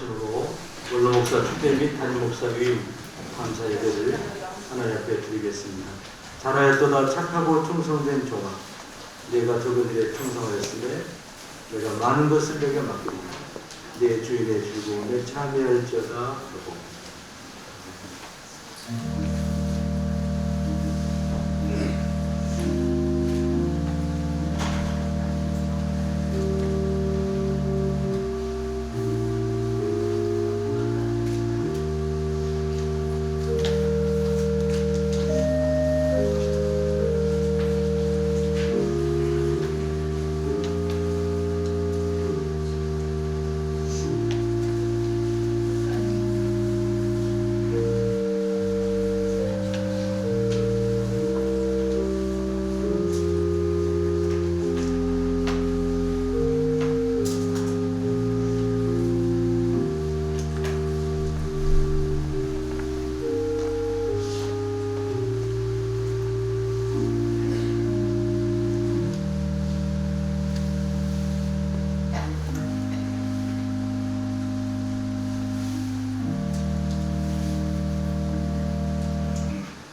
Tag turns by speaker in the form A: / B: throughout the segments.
A: 확신으로 원로 목사 축대 및 담임 목사 위임 감사 예배를 하나님 앞에 드리겠습니다. 잘하였도다 착하고 충성된 종아, 내가 저그들의 충성하였으며 내가 많은 것을 내게 맡기리니 내 주인의 즐거움에 참여할지어다 하고.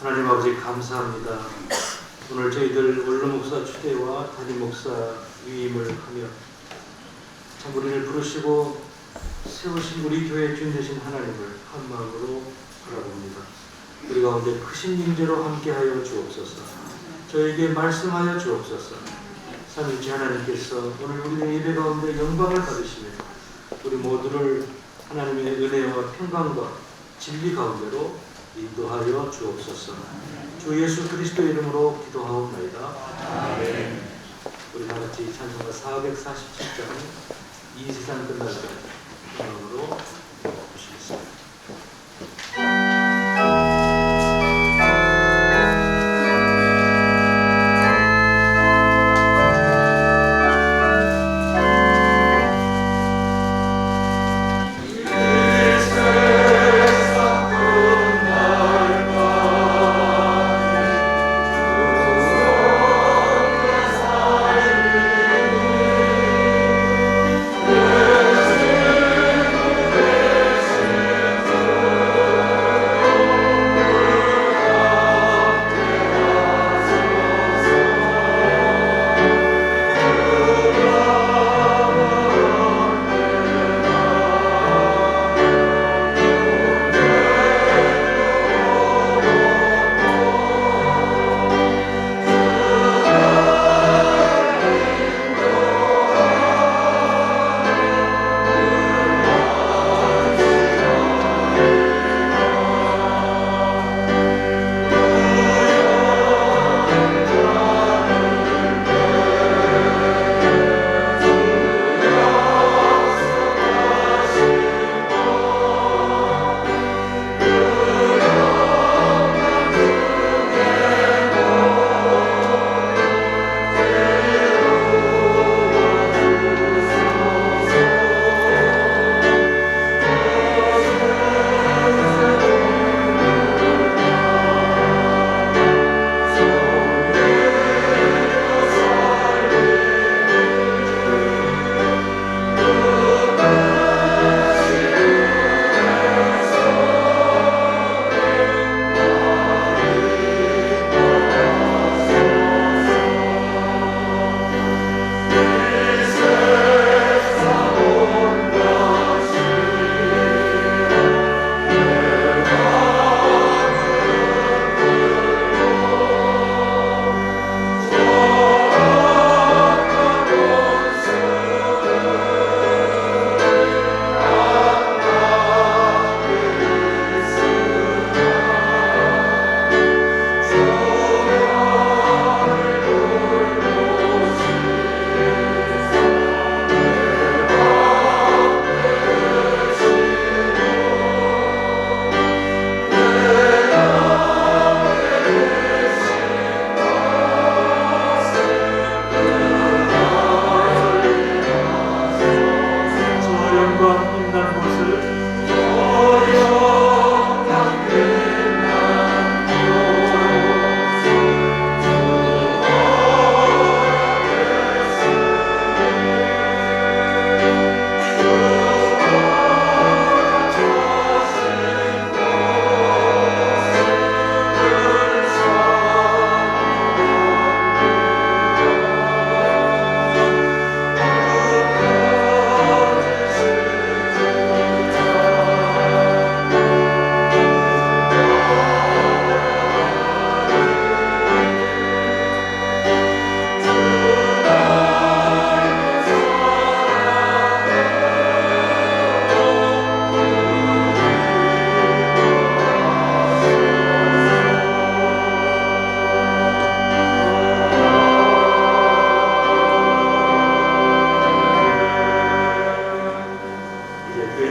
A: 하나님 아버지 감사합니다. 오늘 저희들 원로 목사 추대와 담임 목사 위임을 하며 참 우리를 부르시고 세우신 우리 교회 주인 되신 하나님을 한 마음으로 바라봅니다. 우리 가운데 크신 임재로 함께하여 주옵소서. 저에게 말씀하여 주옵소서. 삼위일체 하나님께서 오늘 우리의 예배 가운데 영광을 받으시며 우리 모두를 하나님의 은혜와 평강과 진리 가운데로 인도하여 주옵소서. 주 예수 그리스도 이름으로 기도하옵나이다. 아멘. 우리 다같이 찬송가 447장 이 세상 끝날 때까지 마음으로 보시겠습니다.
B: 내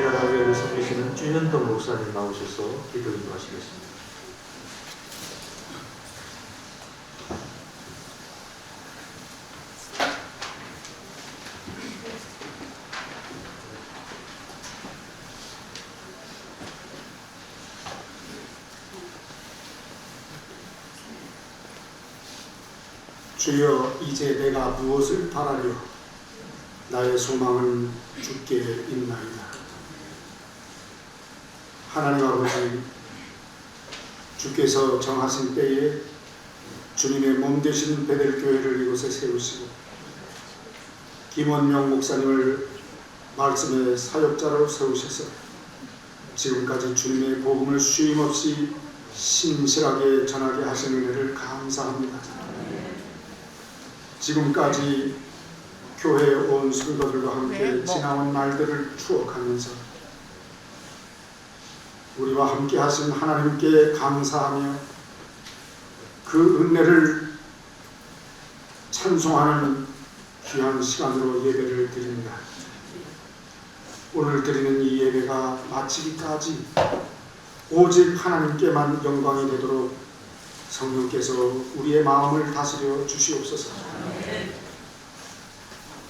A: 나라 교회를 섬기시는 주현덕 목사님 나오셔서 기도 인도하시겠습니다.
B: 주여, 이제 내가 무엇을 바라려? 나의 소망은 주께 있나이다. 하나님 아버지, 주께서 정하신 때에 주님의 몸 되신 베델교회를 이곳에 세우시고 김원명 목사님을 말씀의 사역자로 세우셔서 지금까지 주님의 복음을 쉼없이 신실하게 전하게 하신 은혜를 감사합니다. 지금까지 교회에 온 성도들과 함께 지나온 날들을 추억하면서 우리와 함께 하신 하나님께 감사하며 그 은혜를 찬송하는 귀한 시간으로 예배를 드립니다. 오늘 드리는 이 예배가 마치기까지 오직 하나님께만 영광이 되도록 성령께서 우리의 마음을 다스려 주시옵소서.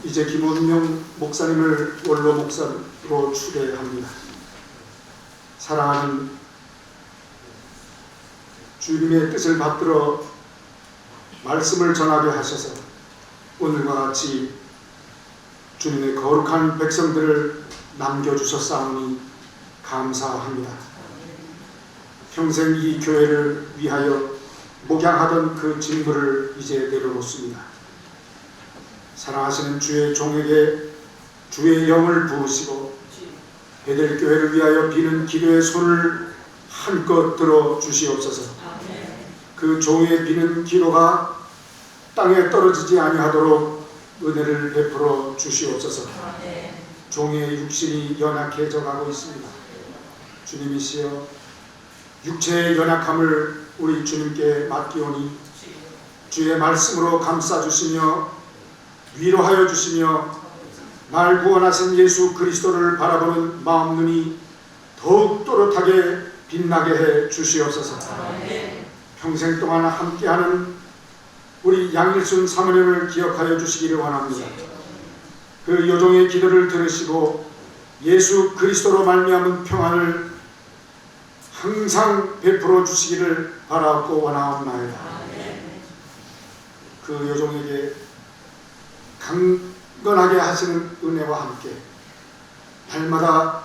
B: 이제 김원명 목사님을 원로 목사로 추대합니다. 사랑하는 주님의 뜻을 받들어 말씀을 전하게 하셔서 오늘과 같이 주님의 거룩한 백성들을 남겨주셨사오니 감사합니다. 평생 이 교회를 위하여 목양하던 그 직무를 이제 내려놓습니다. 사랑하시는 주의 종에게 주의 영을 부으시고 베델교회를 위하여 비는 기도의 손을 한껏 들어 주시옵소서. 그 종의 비는 기도가 땅에 떨어지지 아니하도록 은혜를 베풀어 주시옵소서. 종의 육신이 연약해져 가고 있습니다. 주님이시여, 육체의 연약함을 우리 주님께 맡기오니 주의 말씀으로 감싸주시며 위로하여 주시며 날 구원하신 예수 그리스도를 바라보는 마음 눈이 더욱 또렷하게 빛나게 해 주시옵소서. 평생 동안 함께하는 우리 양일순 사모님을 기억하여 주시기를 원합니다. 그 여종의 기도를 들으시고 예수 그리스도로 말미암은 평안을 항상 베풀어 주시기를 바라고 원하옵나이다. 그 여종에게 강건하게 하시는 은혜와 함께 날마다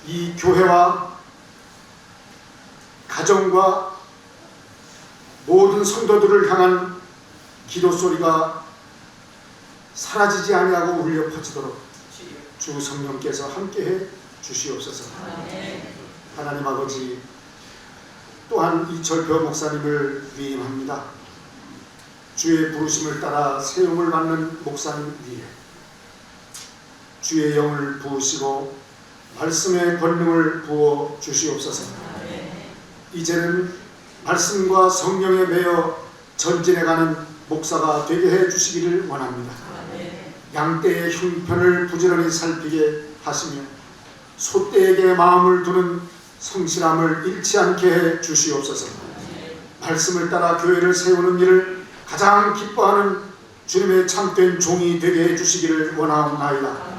B: 이 교회와 가정과 모든 성도들을 향한 기도 소리가 사라지지 아니하고 울려 퍼지도록 주 성령께서 함께해 주시옵소서. 하나님 아버지, 또한 이철표 목사님을 위임합니다. 주의 부르심을 따라 세움을 받는 목사님 위에 주의 영을 부으시고 말씀의 권능을 부어 주시옵소서. 이제는 말씀과 성령에 매여 전진해가는 목사가 되게 해 주시기를 원합니다. 양떼의 형편을 부지런히 살피게 하시며 소떼에게 마음을 두는 성실함을 잃지 않게 해 주시옵소서. 말씀을 따라 교회를 세우는 일을 가장 기뻐하는 주님의 참된 종이 되게 해 주시기를 원하옵나이다.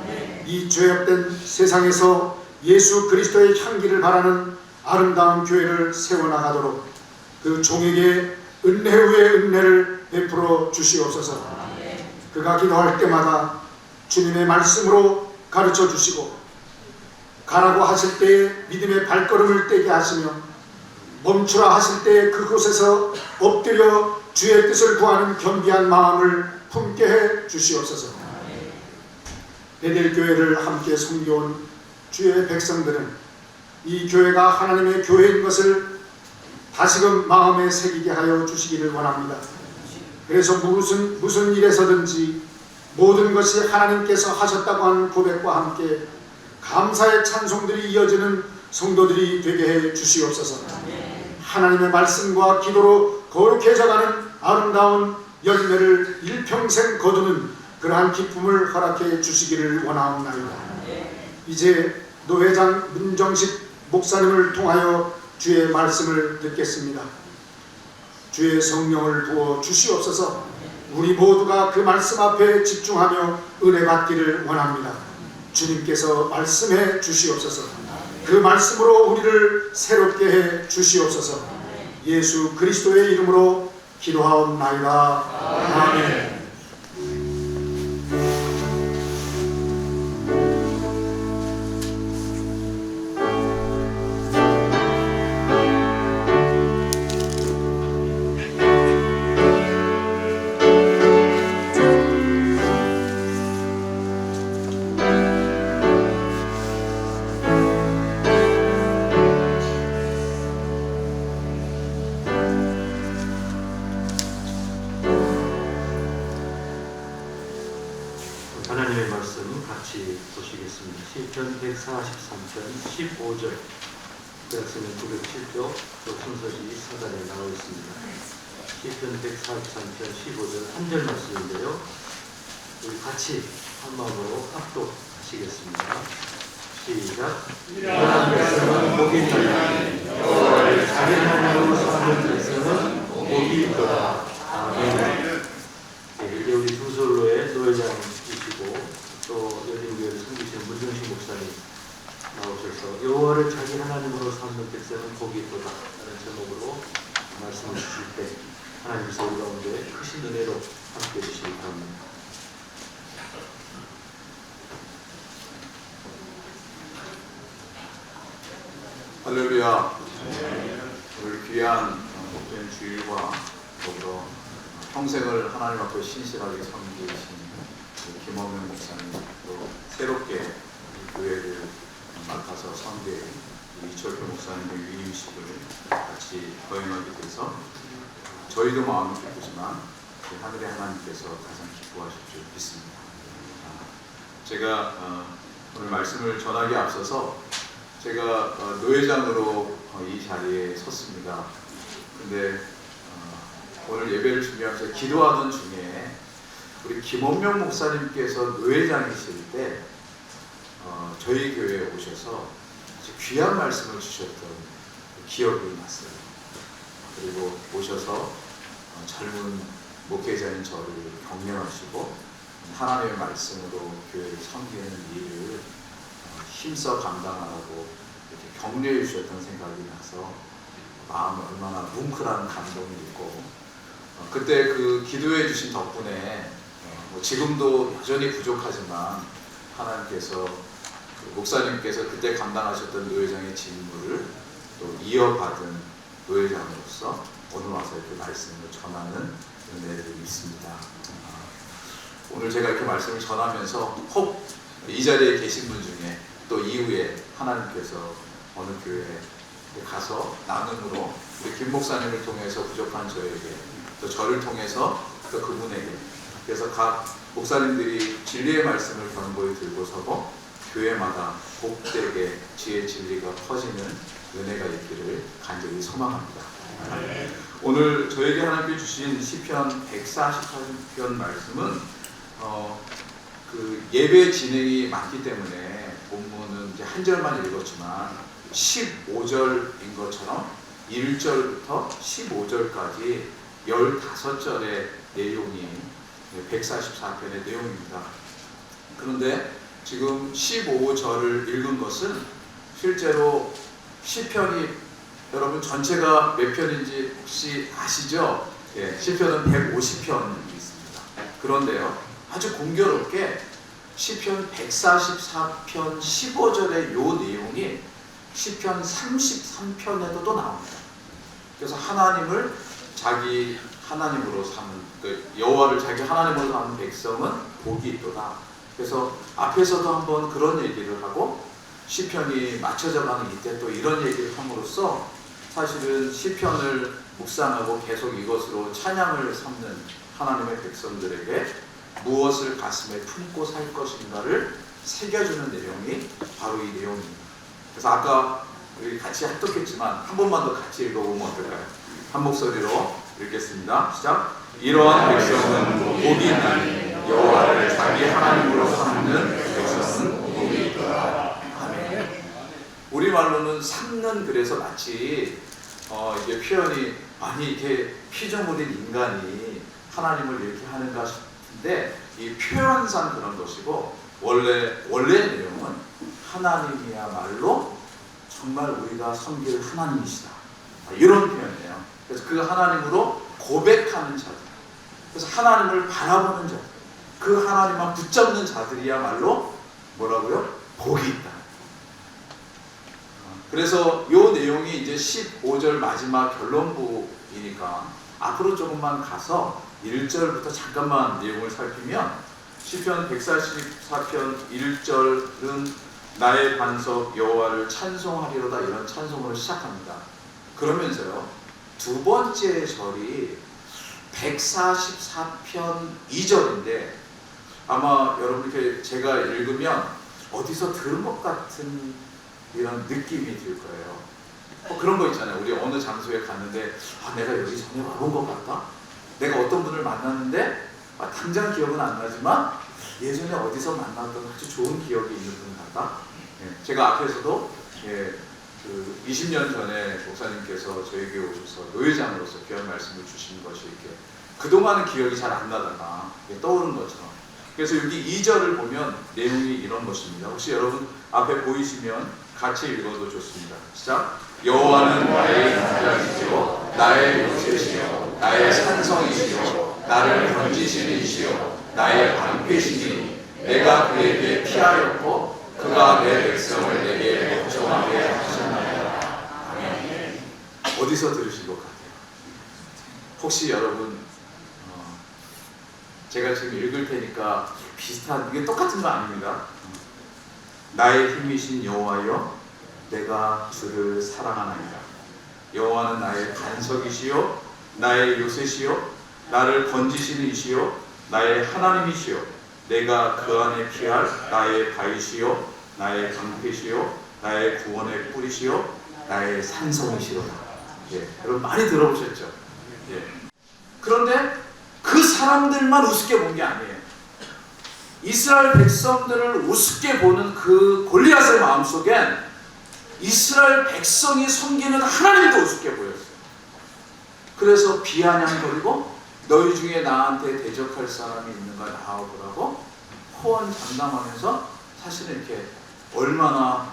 B: 이 죄악된 세상에서 예수 그리스도의 향기를 바라는 아름다운 교회를 세워나가도록 그 종에게 은혜 후에 은혜를 베풀어 주시옵소서. 그가 기도할 때마다 주님의 말씀으로 가르쳐 주시고 가라고 하실 때에 믿음의 발걸음을 떼게 하시며 멈추라 하실 때에 그곳에서 엎드려 주의 뜻을 구하는 겸비한 마음을 품게 해 주시옵소서. 베델교회를 함께 섬겨온 주의 백성들은 이 교회가 하나님의 교회인 것을 다시금 마음에 새기게 하여 주시기를 원합니다. 그래서 무슨 일에서든지 모든 것이 하나님께서 하셨다고 하는 고백과 함께 감사의 찬송들이 이어지는 성도들이 되게 해 주시옵소서. 하나님의 말씀과 기도로 거룩해져가는 아름다운 열매를 일평생 거두는 그러한 기쁨을 허락해 주시기를 원하옵나이다. 이제 노회장 문정식 목사님을 통하여 주의 말씀을 듣겠습니다. 주의 성령을 부어 주시옵소서. 우리 모두가 그 말씀 앞에 집중하며 은혜 받기를 원합니다. 주님께서 말씀해 주시옵소서. 그 말씀으로 우리를 새롭게 해 주시옵소서. 예수 그리스도의 이름으로 기도하옵나이다. 아멘.
A: 하나님의 말씀 같이 보시겠습니다. 시편 143편 15절, 구약성경 907쪽, 또 순서지 4단에 나와 있습니다. 시편 143편 15절 한 절 말씀인데요. 우리 같이 한 마음으로 합독하시겠습니다. 시작. 이러한 백성은 복이 있나니 여호와를 자기 하나님으로 삼는 백성은 복이 있도다. 아멘. 이제 우리 두솔로의 노회장이시고 또 열린교회를 섬기시는 문정식 목사님 나오셔서 여호와를 자기 하나님으로 삼는 백성은 복이 있도다 라는 제목으로 말씀을 주실 때 하나님께서 우리 가운데 크신 은혜로 함께해 주시기 바랍니다.
C: 할렐루야. 오늘 귀한 복된 주일과 더불어 평생을 하나님 앞에 신실하게 섬기신 김원명 목사님, 또 새롭게 이 교회를 맡아서 섬기는 이철표 목사님의 위임식을 같이 거행하게 돼서 저희도 마음이 기쁘지만 하늘의 하나님께서 가장 기뻐하실 줄 믿습니다. 제가 오늘 말씀을 전하기에 앞서서 제가 노회장으로 이 자리에 섰습니다. 근데 오늘 예배를 준비하면서 기도하던 중에 우리 김원명 목사님께서 노회장이실 때 저희 교회에 오셔서 아주 귀한 말씀을 주셨던 기억이 났어요. 그리고 오셔서 젊은 목회자인 저를 격려하시고 하나님의 말씀으로 교회를 섬기는 일을 힘써 감당하라고 이렇게 격려해 주셨던 생각이 나서 마음에 얼마나 뭉클한 감동이 있고 그때 그 기도해 주신 덕분에 지금도 여전히 부족하지만 하나님께서 그 목사님께서 그때 감당하셨던 노회장의 직무를 또 이어받은 노회장으로서 오늘 와서 이렇게 말씀을 전하는 은혜를 믿습니다. 오늘 제가 이렇게 말씀을 전하면서 혹 이 자리에 계신 분 중에 또 이후에 하나님께서 어느 교회에 가서 나눔으로 우리 김 목사님을 통해서 부족한 저에게 또 저를 통해서 또 그분에게 그래서 각 목사님들이 진리의 말씀을 견고히 들고 서고 교회마다 복되게 지혜 진리가 퍼지는 은혜가 있기를 간절히 소망합니다. 오늘 저에게 하나님께 주신 시편 143편 말씀은 그 예배 진행이 많기 때문에 본문은 이제 한 절만 읽었지만 15절인 것처럼 1절부터 15절까지 15절의 내용이 144편의 내용입니다. 그런데 지금 15절을 읽은 것은 실제로 시편이 여러분 전체가 몇 편인지 혹시 아시죠? 예, 시편은 150편이 있습니다. 그런데요, 아주 공교롭게 시편 144편 15절의 요 내용이 시편 33편에도 또 나옵니다. 그래서 하나님을 자기 하나님으로 삼은 여호와를 자기 하나님으로 삼은 백성은 복이 있도다. 그래서 앞에서도 한번 그런 얘기를 하고 시편이 맞춰져가는 이때 또 이런 얘기를 함으로써 사실은 시편을 묵상하고 계속 이것으로 찬양을 삼는 하나님의 백성들에게 무엇을 가슴에 품고 살 것인가를 새겨주는 내용이 바로 이 내용입니다. 그래서 아까 우리 같이 합독했지만 한 번만 더 같이 읽어보면 어떨까요? 한 목소리로 읽겠습니다. 시작. 이러한 백성은 복이 있나니 여호와를 자기 하나님으로 삼는 백성은 복이 있도다. 아멘. 우리말로는 삼는, 그래서 마치 이게 표현이 아니 이게 피조물인 인간이 하나님을 이렇게 하는가 싶은데 이 표현상 그런 것이고 원래 내용은 하나님이야말로 정말 우리가 섬길 하나님이시다, 이런 표현이에요. 그래서 그 하나님으로 고백하는 자들, 그래서 하나님을 바라보는 자들, 그 하나님만 붙잡는 자들이야말로 뭐라고요? 복이 있다. 그래서 이 내용이 이제 15절 마지막 결론부이니까 앞으로 조금만 가서 1절부터 잠깐만 내용을 살피면, 시편 144편 1절은 나의 반석 여호와를 찬송하리로다, 이런 찬송으로 시작합니다. 그러면서요, 두 번째 절이 144편 2절인데 아마 여러분께 제가 읽으면 어디서 들은 것 같은 이런 느낌이 들 거예요. 그런 거 있잖아요. 우리 어느 장소에 갔는데 내가 여기 전에 와본 것 같다? 내가 어떤 분을 만났는데 당장 기억은 안 나지만 예전에 어디서 만났던 아주 좋은 기억이 있는 분 같다? 제가 앞에서도 그 20년 전에 목사님께서 저에게 오셔서 노회장으로서 귀한 말씀을 주신 것이 이렇게 그동안은 기억이 잘 안 나다가 떠오른 것처럼. 그래서 여기 2절을 보면 내용이 이런 것입니다. 혹시 여러분 앞에 보이시면 같이 읽어도 좋습니다. 시작. 여호와는 나의 인자이시요 나의 요새시요 나의 산성이시요 나를 건지시는 이시요 나의 방패시니 내가 그에게 피하였고 그가 내 백성을 내게 복종하게 하셨나이다. 아멘. 어디서 들으신 것 같아요? 혹시 여러분 제가 지금 읽을 테니까 비슷한, 이게 똑같은 거 아닙니다. 나의 힘이신 여호와여 내가 주를 사랑하나이다. 여호와는 나의 반석이시요 나의 요새시요 나를 건지시는 이시요 나의 하나님이시요 내가 그 안에 피할 나의 바위시요 나의 방패시요 나의 구원의 뿌리시요 나의 산성이시로다. 여러분 많이 들어보셨죠? 그런데 그 사람들만 우습게 본 게 아니에요. 이스라엘 백성들을 우습게 보는 그 골리앗의 마음속엔 이스라엘 백성이 섬기는 하나님도 우습게 보였어요. 그래서 비아냥거리고 너희 중에 나한테 대적할 사람이 있는가 나와보라고 호언장담하면서 사실은 이렇게 얼마나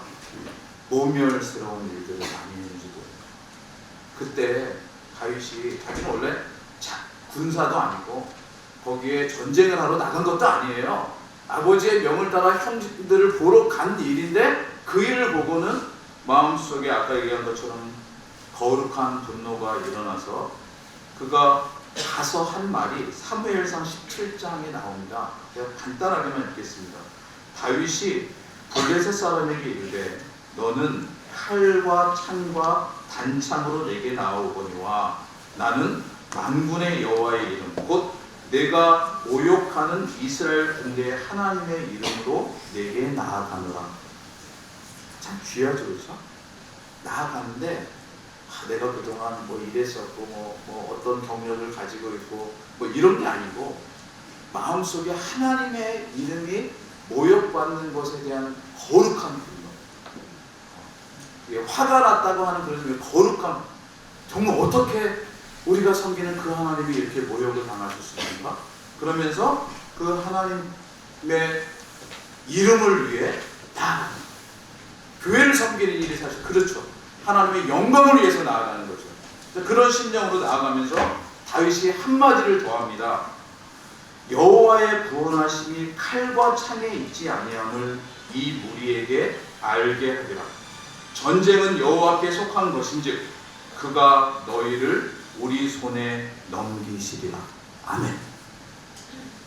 C: 모멸스러운 일들을 많이 했는지 모르겠어요. 그때 다윗이, 자기는 원래 군사도 아니고 거기에 전쟁을 하러 나간 것도 아니에요. 아버지의 명을 따라 형제들을 보러 간 일인데 그 일을 보고는 마음속에 아까 얘기한 것처럼 거룩한 분노가 일어나서 그가 가서 한 말이 사무엘상 17장에 나옵니다. 제가 간단하게만 읽겠습니다. 다윗이 블레셋 사람에게 이르되 너는 칼과 창과 단창으로 내게 나오거니와 나는 만군의 여호와의 이름 곧 내가 모욕하는 이스라엘 군대의 하나님의 이름으로 내게 나아가노라. 참 귀하죠, 그렇죠? 나아가는데 내가 그동안 뭐 이랬었고 뭐 어떤 경력을 가지고 있고 뭐 이런 게 아니고 마음속에 하나님의 이름이 모욕받는 것에 대한 거룩한 분노, 이게 화가 났다고 하는 그런 거룩함, 정말 어떻게 우리가 섬기는 그 하나님이 이렇게 모욕을 당하실 수 있는가? 그러면서 그 하나님의 이름을 위해 나아가는, 교회를 섬기는 일이 사실 그렇죠. 하나님의 영광을 위해서 나아가는 거죠. 그런 심령으로 나아가면서 다윗이 한마디를 더합니다. 여호와의 구원하심이 칼과 창에 있지 아니함을 이 무리에게 알게 하리라. 전쟁은 여호와께 속한 것인즉 그가 너희를 우리 손에 넘기시리라. 아멘.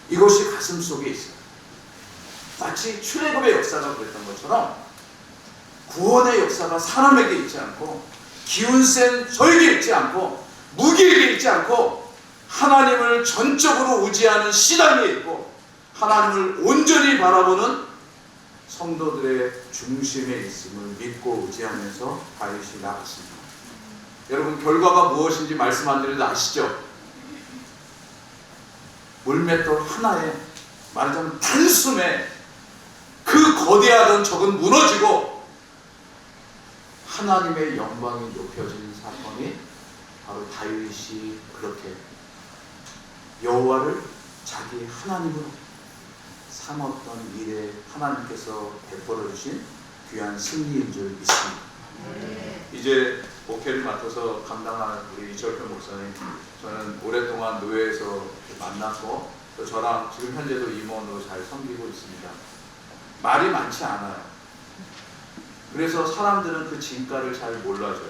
C: 이것이 가슴 속에 있어요. 마치 출애굽의 역사가 그랬던 것처럼 구원의 역사가 사람에게 있지 않고 기운센 저에게 있지 않고 무기에게 있지 않고 하나님을 전적으로 의지하는 신앙에 있고 하나님을 온전히 바라보는 성도들의 중심에 있음을 믿고 의지하면서 다윗이 나갔습니다. 여러분 결과가 무엇인지 말씀 안 드려도 아시죠? 물맷돌 하나에 말하자면 단숨에 그 거대하던 적은 무너지고 하나님의 영광이 높여진 사건이 바로 다윗이 그렇게 여호와를 자기 하나님으로 삼았던 일에 하나님께서 베풀어 주신 귀한 승리인 줄 믿습니다. 이제 목회를 맡아서 감당한 우리 이철표 목사님, 저는 오랫동안 노예에서 만났고 또 저랑 지금 현재도 임원으로 잘 섬기고 있습니다. 말이 많지 않아요. 그래서 사람들은 그 진가를 잘 몰라줘요.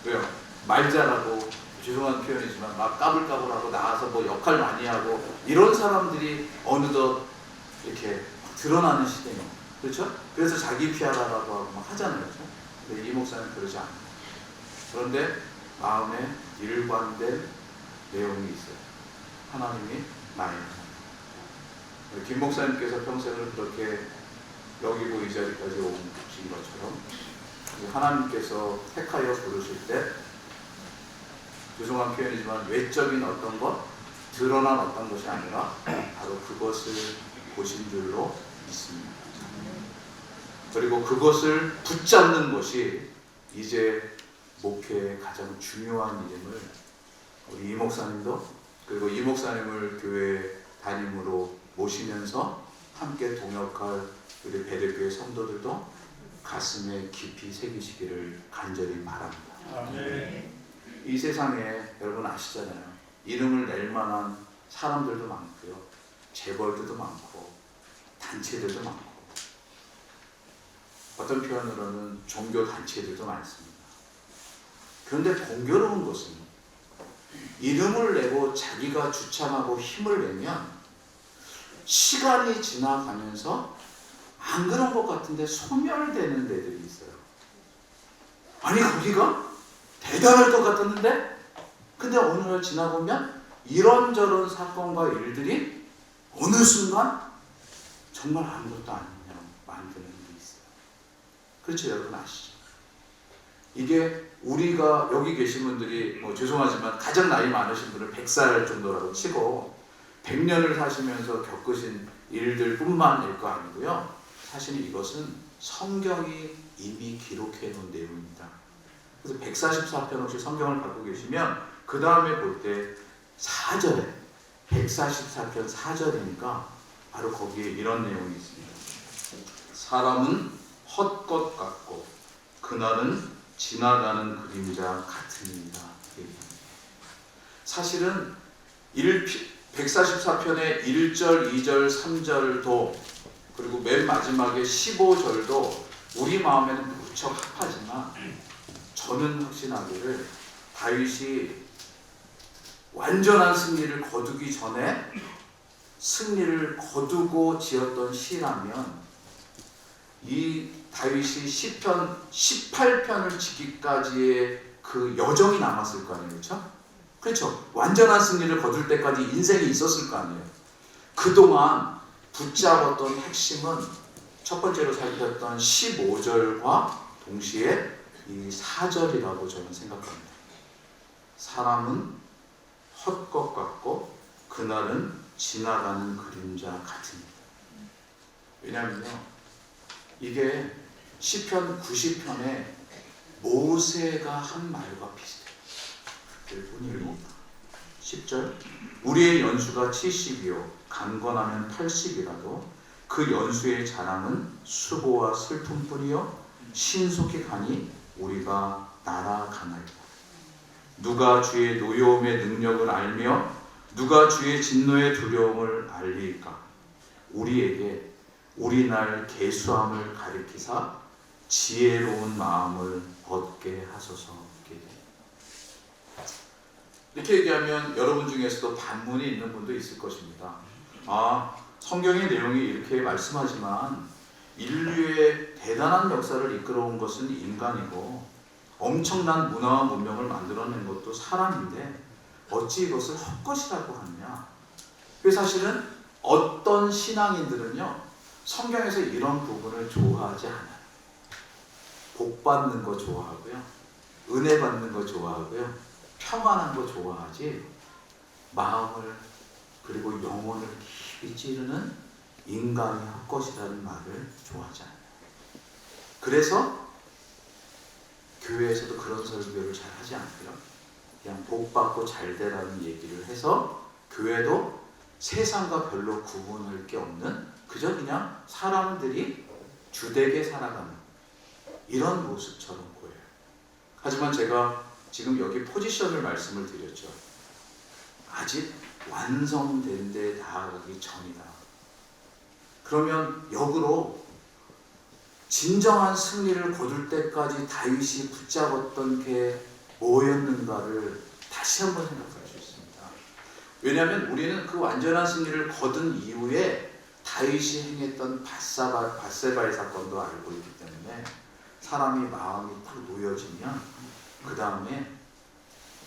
C: 왜요? 말 잘하고, 죄송한 표현이지만 막 까불까불하고 나와서 뭐 역할 많이 하고 이런 사람들이 어느덧 이렇게 드러나는 시대예요. 그렇죠? 그래서 자기 피하라고 하고 막 하잖아요. 그렇죠? 근데 이 목사는 그러지 않아요. 그런데 마음에 일관된 내용이 있어요. 하나님이 나의 하나님. 김 목사님께서 평생을 그렇게 여기고 이 자리까지 오신 것처럼 하나님께서 택하여 부르실 때, 죄송한 표현이지만 외적인 어떤 것, 드러난 어떤 것이 아니라 바로 그것을 보신 줄로 믿습니다. 그리고 그것을 붙잡는 것이 이제 목회의 가장 중요한 일임을 우리 이 목사님도, 그리고 이 목사님을 교회 담임으로 모시면서 함께 동역할 우리 배대교회 성도들도 가슴에 깊이 새기시기를 간절히 바랍니다.
A: 아멘.
C: 이 세상에 여러분 아시잖아요. 이름을 낼 만한 사람들도 많고요. 재벌들도 많고 단체들도 많고 어떤 표현으로는 종교 단체들도 많습니다. 그런데 공교로운 것은 이름을 내고 자기가 주창하고 힘을 내면 시간이 지나가면서 안 그런 것 같은데 소멸되는 데들이 있어요. 아니 거기가 대단할 것 같았는데 근데 어느 날 지나보면 이런저런 사건과 일들이 어느 순간 정말 아무것도 아니냐 만드는 게 있어요. 그렇죠? 여러분 아시죠? 이게 우리가 여기 계신 분들이 뭐 죄송하지만 가장 나이 많으신 분을 100살 정도라고 치고 100년을 사시면서 겪으신 일들 뿐만일 거 아니고요. 사실 이것은 성경이 이미 기록해 놓은 내용입니다. 그래서 144편 혹시 성경을 갖고 계시면 그 다음에 볼 때 4절에 144편 4절이니까 바로 거기에 이런 내용이 있습니다. 사람은 헛것 같고 그날은 지나가는 그림자 같으니라. 사실은 144편의 1절, 2절, 3절도 그리고 맨 마지막에 15절도 우리 마음에는 무척 합하지만 저는 확신하기를 다윗이 완전한 승리를 거두기 전에 승리를 거두고 지었던 시라면 이 다윗이 시편 18편을 지기까지의 그 여정이 남았을 거 아니에요. 그렇죠? 그렇죠. 완전한 승리를 거둘 때까지 인생이 있었을 거 아니에요. 그동안 붙잡았던 핵심은 첫 번째로 살폈던 15절과 동시에 이 4절이라고 저는 생각합니다. 사람은 헛것 같고 그날은 지나가는 그림자 같으니라. 왜냐하면요, 이게 시편 90편에 모세가 한 말과 비슷해요. 10절 우리의 연수가 70이요 강건하면 80이라도 그 연수의 자랑은 수고와 슬픔뿐이요 신속히 가니 우리가 날아가나이다. 누가 주의 노여움의 능력을 알며 누가 주의 진노의 두려움을 알리까? 우리에게 우리 날 계수함을 가리키사 지혜로운 마음을 얻게 하소서. 이렇게 얘기하면 여러분 중에서도 반문이 있는 분도 있을 것입니다. 아, 성경의 내용이 이렇게 말씀하지만 인류의 대단한 역사를 이끌어온 것은 인간이고 엄청난 문화와 문명을 만들어낸 것도 사람인데 어찌 이것을 헛것이라고 하느냐. 사실은 어떤 신앙인들은요 성경에서 이런 부분을 좋아하지 않아요. 복 받는 거 좋아하고요, 은혜 받는 거 좋아하고요, 평안한 거 좋아하지 마음을 그리고 영혼을 깊이 찌르는 인간이 헛것이라는 말을 좋아하지 않아요. 그래서 교회에서도 그런 설교를 잘 하지 않고요. 그냥 복 받고 잘 되라는 얘기를 해서 교회도 세상과 별로 구분할 게 없는 그저 그냥 사람들이 주되게 살아가는 이런 모습처럼 보여요. 하지만 제가 지금 여기 포지션을 말씀을 드렸죠. 아직 완성된 데 나아가기 전이다. 그러면 역으로 진정한 승리를 거둘 때까지 다윗이 붙잡았던 게 뭐였는가를 다시 한번 생각할 수 있습니다. 왜냐하면 우리는 그 완전한 승리를 거둔 이후에 다윗이 행했던 밧세바의 사건도 알고 있기 때문에 사람이 마음이 딱 놓여지면 그 다음에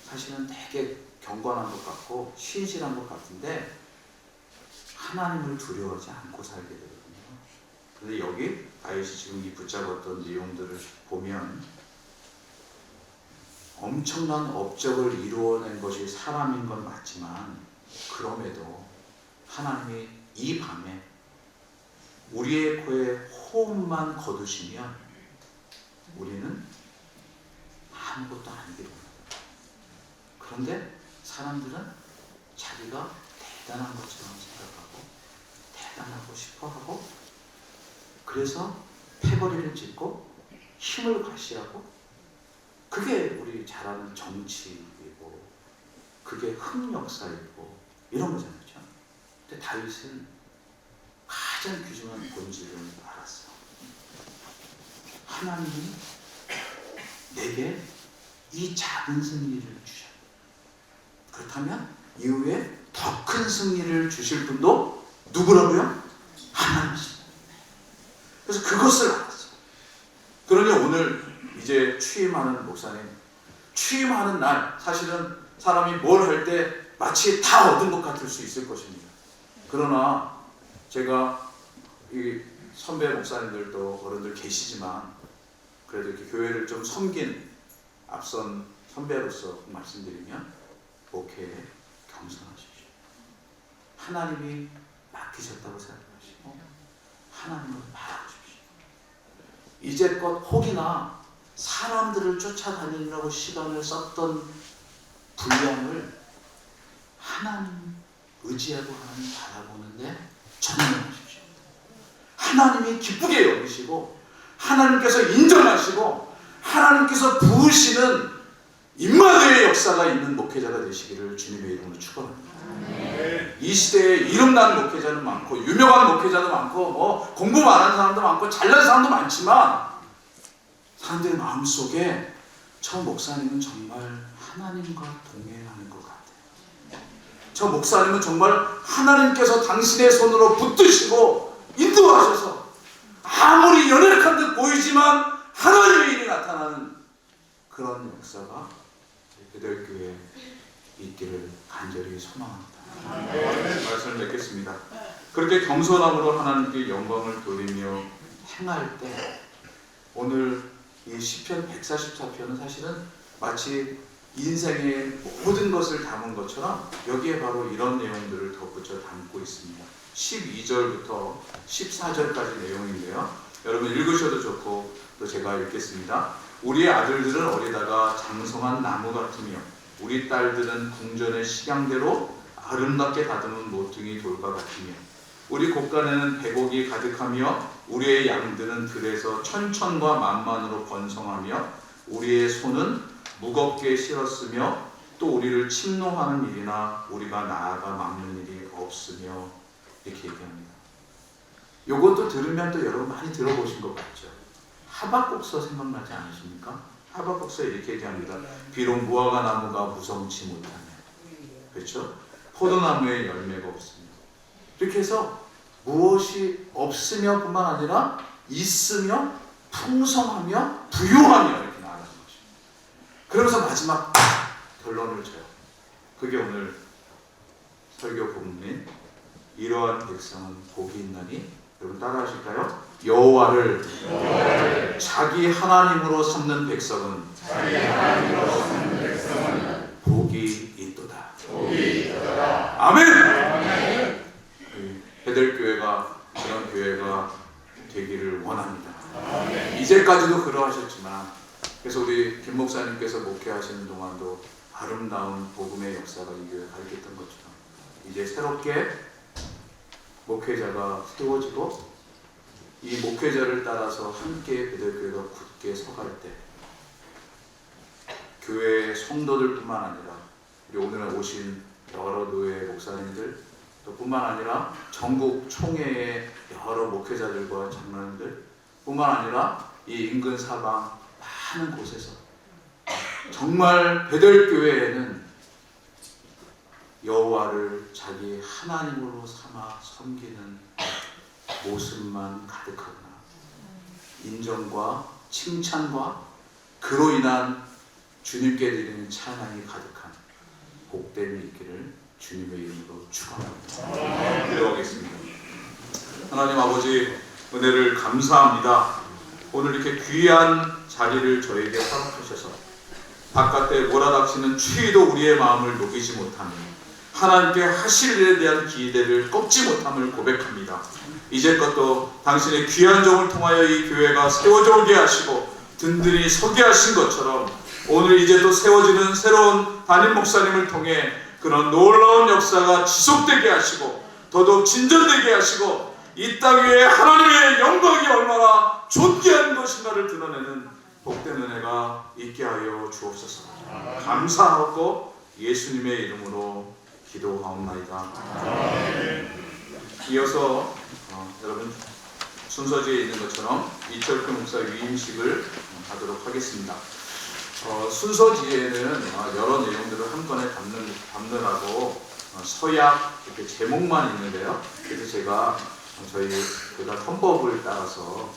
C: 사실은 되게 경건한 것 같고 신실한 것 같은데 하나님을 두려워하지 않고 살게 되거든요. 그런데 여기 다윗이 지금 이 붙잡았던 내용들을 보면 엄청난 업적을 이루어낸 것이 사람인 건 맞지만 그럼에도 하나님이 이 밤에 우리의 코에 호흡만 거두시면 우리는 아무것도 아니게 됩니다. 그런데 사람들은 자기가 대단한 것처럼 생각하고 대단하고 싶어하고 그래서 패거리를 짓고 힘을 과시하고 그게 우리 잘 아는 정치이고 그게 흑역사이고 이런 거잖아요. 그렇죠? 근데 다윗은 가장 귀중한 본질을 알았어. 하나님이 내게 이 작은 승리를 주셨다. 그렇다면 이후에 더 큰 승리를 주실 분도 누구라고요? 하나님이십니다. 그래서 그것을 알았어. 그러니 오늘 이제 취임하는 목사님, 취임하는 날 사실은 사람이 뭘 할 때 마치 다 얻은 것 같을 수 있을 것입니다. 그러나 제가 이 선배 목사님들도 어른들 계시지만 그래도 이렇게 교회를 좀 섬긴 앞선 선배로서 말씀드리면 목회에 겸손하십시오. 하나님이 맡기셨다고 생각하시고 하나님을 바라보십시오. 이제껏 혹이나 사람들을 쫓아다니려고 시간을 썼던 분량을 하나님 의지하고 하나님 바라보는데 전념하십시오. 하나님이 기쁘게 여기시고 하나님께서 인정하시고 하나님께서 부으시는 임마누엘의 역사가 있는 목회자가 되시기를 주님의 이름으로 축원합니다. 이 시대에 이름난 목회자는 많고 유명한 목회자도 많고 뭐 공부 많은 사람도 많고 잘난 사람도 많지만 사람들의 마음속에 저 목사님은 정말 하나님과 동행하는 것 같아요. 저 목사님은 정말 하나님께서 당신의 손으로 붙드시고 인도하셔서 아무리 연약한 듯 보이지만 하나님의 일이 나타나는 그런 역사가 베델교회에 있기를 간절히 소망합니다. 말씀을 맺겠습니다. 그렇게 겸손함으로 하나님께 영광을 돌리며 행할 때 오늘 이 시편 144편은 사실은 마치 인생의 모든 것을 담은 것처럼 여기에 바로 이런 내용들을 덧붙여 담고 있습니다. 12절부터 14절까지 내용인데요. 여러분 읽으셔도 좋고 또 제가 읽겠습니다. 우리의 아들들은 어리다가 장성한 나무 같으며 우리 딸들은 궁전의 식양대로 아름답게 다듬은 모퉁이 돌과 같으며 우리 곳간에는 백옥이 가득하며 우리의 양들은 들에서 천천과 만만으로 번성하며 우리의 손은 무겁게 실었으며 또 우리를 침노하는 일이나 우리가 나아가 막는 일이 없으며 이렇게 얘기합니다. 요것도 들으면 또 여러분 많이 들어보신 것 같죠? 하박국서 생각나지 않으십니까? 하박국서에 이렇게 얘기합니다. 비록 무화과 나무가 무성치 못하며 그렇죠? 포도나무에 열매가 없으며 이렇게 해서 무엇이 없으며 뿐만 아니라 있으며 풍성하며 부유하며 이렇게 나아가는 것입니다. 그러면서 마지막 결론을 쳐요. 그게 오늘 설교 본문인 이러한 백성은 복이 있나니 여러분 따라하실까요? 여호와를 자기 하나님으로 삼는 백성은 복이 있도다. 아멘. 베델교회가 그런 교회가 되기를 원합니다. 이제까지도 그러하셨지만 그래서 우리 김 목사님께서 목회하시는 동안도 아름다운 복음의 역사가 이 교회에 가르쳤던 것처럼 이제 새롭게 목회자가 세워지고 이 목회자를 따라서 함께 베델교회가 굳게 서갈 때 교회 성도들뿐만 아니라 우리 오늘 오신 여러 교회 목사님들 또 뿐만 아니라 전국 총회의 여러 목회자들과 장로님들 뿐만 아니라 이 인근 사방 많은 곳에서 정말 베델교회에는 여호와를 자기 하나님으로 삼아 섬기는 모습만 가득하구나. 인정과 칭찬과 그로 인한 주님께 드리는 찬양이 가득한 복됨이 있기를 주님의 이름으로 축원합니다. 기도하겠습니다. 하나님 아버지 은혜를 감사합니다. 오늘 이렇게 귀한 자리를 저에게 허락하셔서 바깥에 몰아닥치는 추위도 우리의 마음을 녹이지 못하는 하나님께 하실 일에 대한 기대를 꺾지 못함을 고백합니다. 이제껏도 당신의 귀한 종을 통하여 이 교회가 세워져 오게 하시고 든든히 서게 하신 것처럼 오늘 이제 또 세워지는 새로운 담임 목사님을 통해 그런 놀라운 역사가 지속되게 하시고 더더욱 진전되게 하시고 이 땅 위에 하나님의 영광이 얼마나 존귀한 것인가를 드러내는 복된 은혜가 있게 하여 주옵소서. 감사하고 예수님의 이름으로 기도하옵나이다. 이어서 여러분 순서지에 있는 것처럼 이철표 목사 위임식을 하도록 하겠습니다. 순서지에는 여러 내용들을 한 번에 담느라고 서약 이렇게 제목만 있는데요. 그래서 제가 저희 교단 헌법을 따라서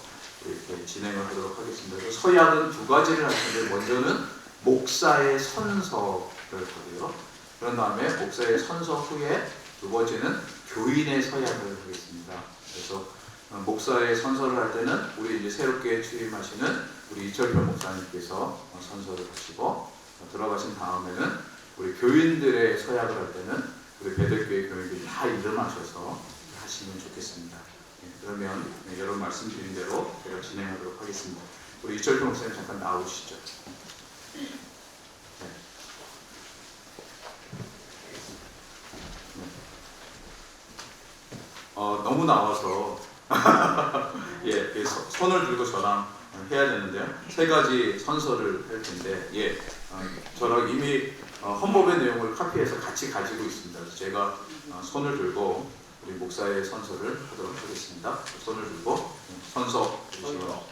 C: 이렇게 진행을 하도록 하겠습니다. 그래서 서약은 두 가지를 할 텐데 먼저는 목사의 선서를 하고요. 그런 다음에 목사의 선서 후에 두 번째는 교인의 서약을 하겠습니다. 그래서 목사의 선서를 할 때는 우리 이제 새롭게 취임하시는 우리 이철표 목사님께서 선서를 하시고 들어가신 다음에는 우리 교인들의 서약을 할 때는 우리 베델교회 교인들이 다 일어나셔서 하시면 좋겠습니다. 그러면 여러분 말씀드린 대로 제가 진행하도록 하겠습니다. 우리 이철표 목사님 잠깐 나오시죠. 너무 나와서 예, 손을 들고 저랑 해야 되는데요. 세 가지 선서를 할 텐데 저랑 이미 헌법의 내용을 카피해서 같이 가지고 있습니다. 그래서 제가 손을 들고 우리 목사의 선서를 하도록 하겠습니다. 손을 들고 선서 주시면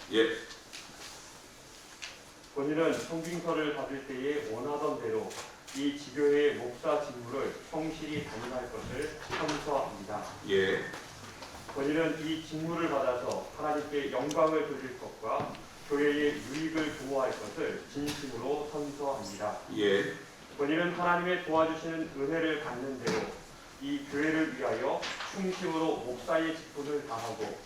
D: 본인은 성빙서를 받을 때에 원하던 대로 이 지교회의 목사 직무를 성실히 담당할 것을 선서합니다. 본인은 이 직무를 받아서 하나님께 영광을 돌릴 것과 교회의 유익을 도모할 것을 진심으로 선서합니다. 본인은 하나님의 도와주시는 은혜를 갖는 대로 이 교회를 위하여 충심으로 목사의 직분을 다하고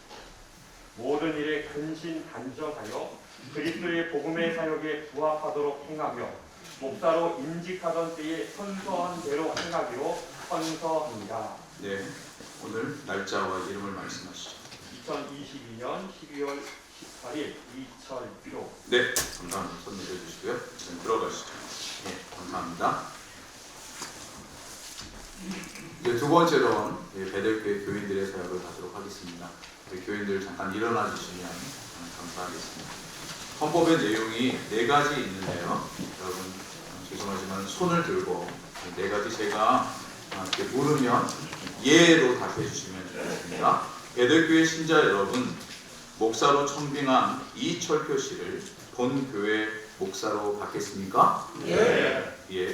D: 모든 일에 근신단정하여 그리스도의 복음의 사역에 부합하도록 행하며 목사로 임직하던 때에 선서한 대로 행하기로 선서합니다.
C: 오늘 날짜와 이름을 말씀하시죠.
D: 2022년 12월 18일 이철표.
C: 감사합니다. 손 내려주시고요. 지금 들어가시죠. 감사합니다. 이제 두 번째로 베델교회 교인들의 서약을 하도록 하겠습니다. 우리 교인들 잠깐 일어나 주시면 감사하겠습니다. 헌법의 내용이 4가지 있는데요. 여러분 죄송하지만 손을 들고 4가지 제가 이렇게 물으면 예로 답해 주시면 좋겠습니다. 베델교회 신자 여러분, 목사로 청빙한 이철표 씨를 본 교회 목사로 받겠습니까?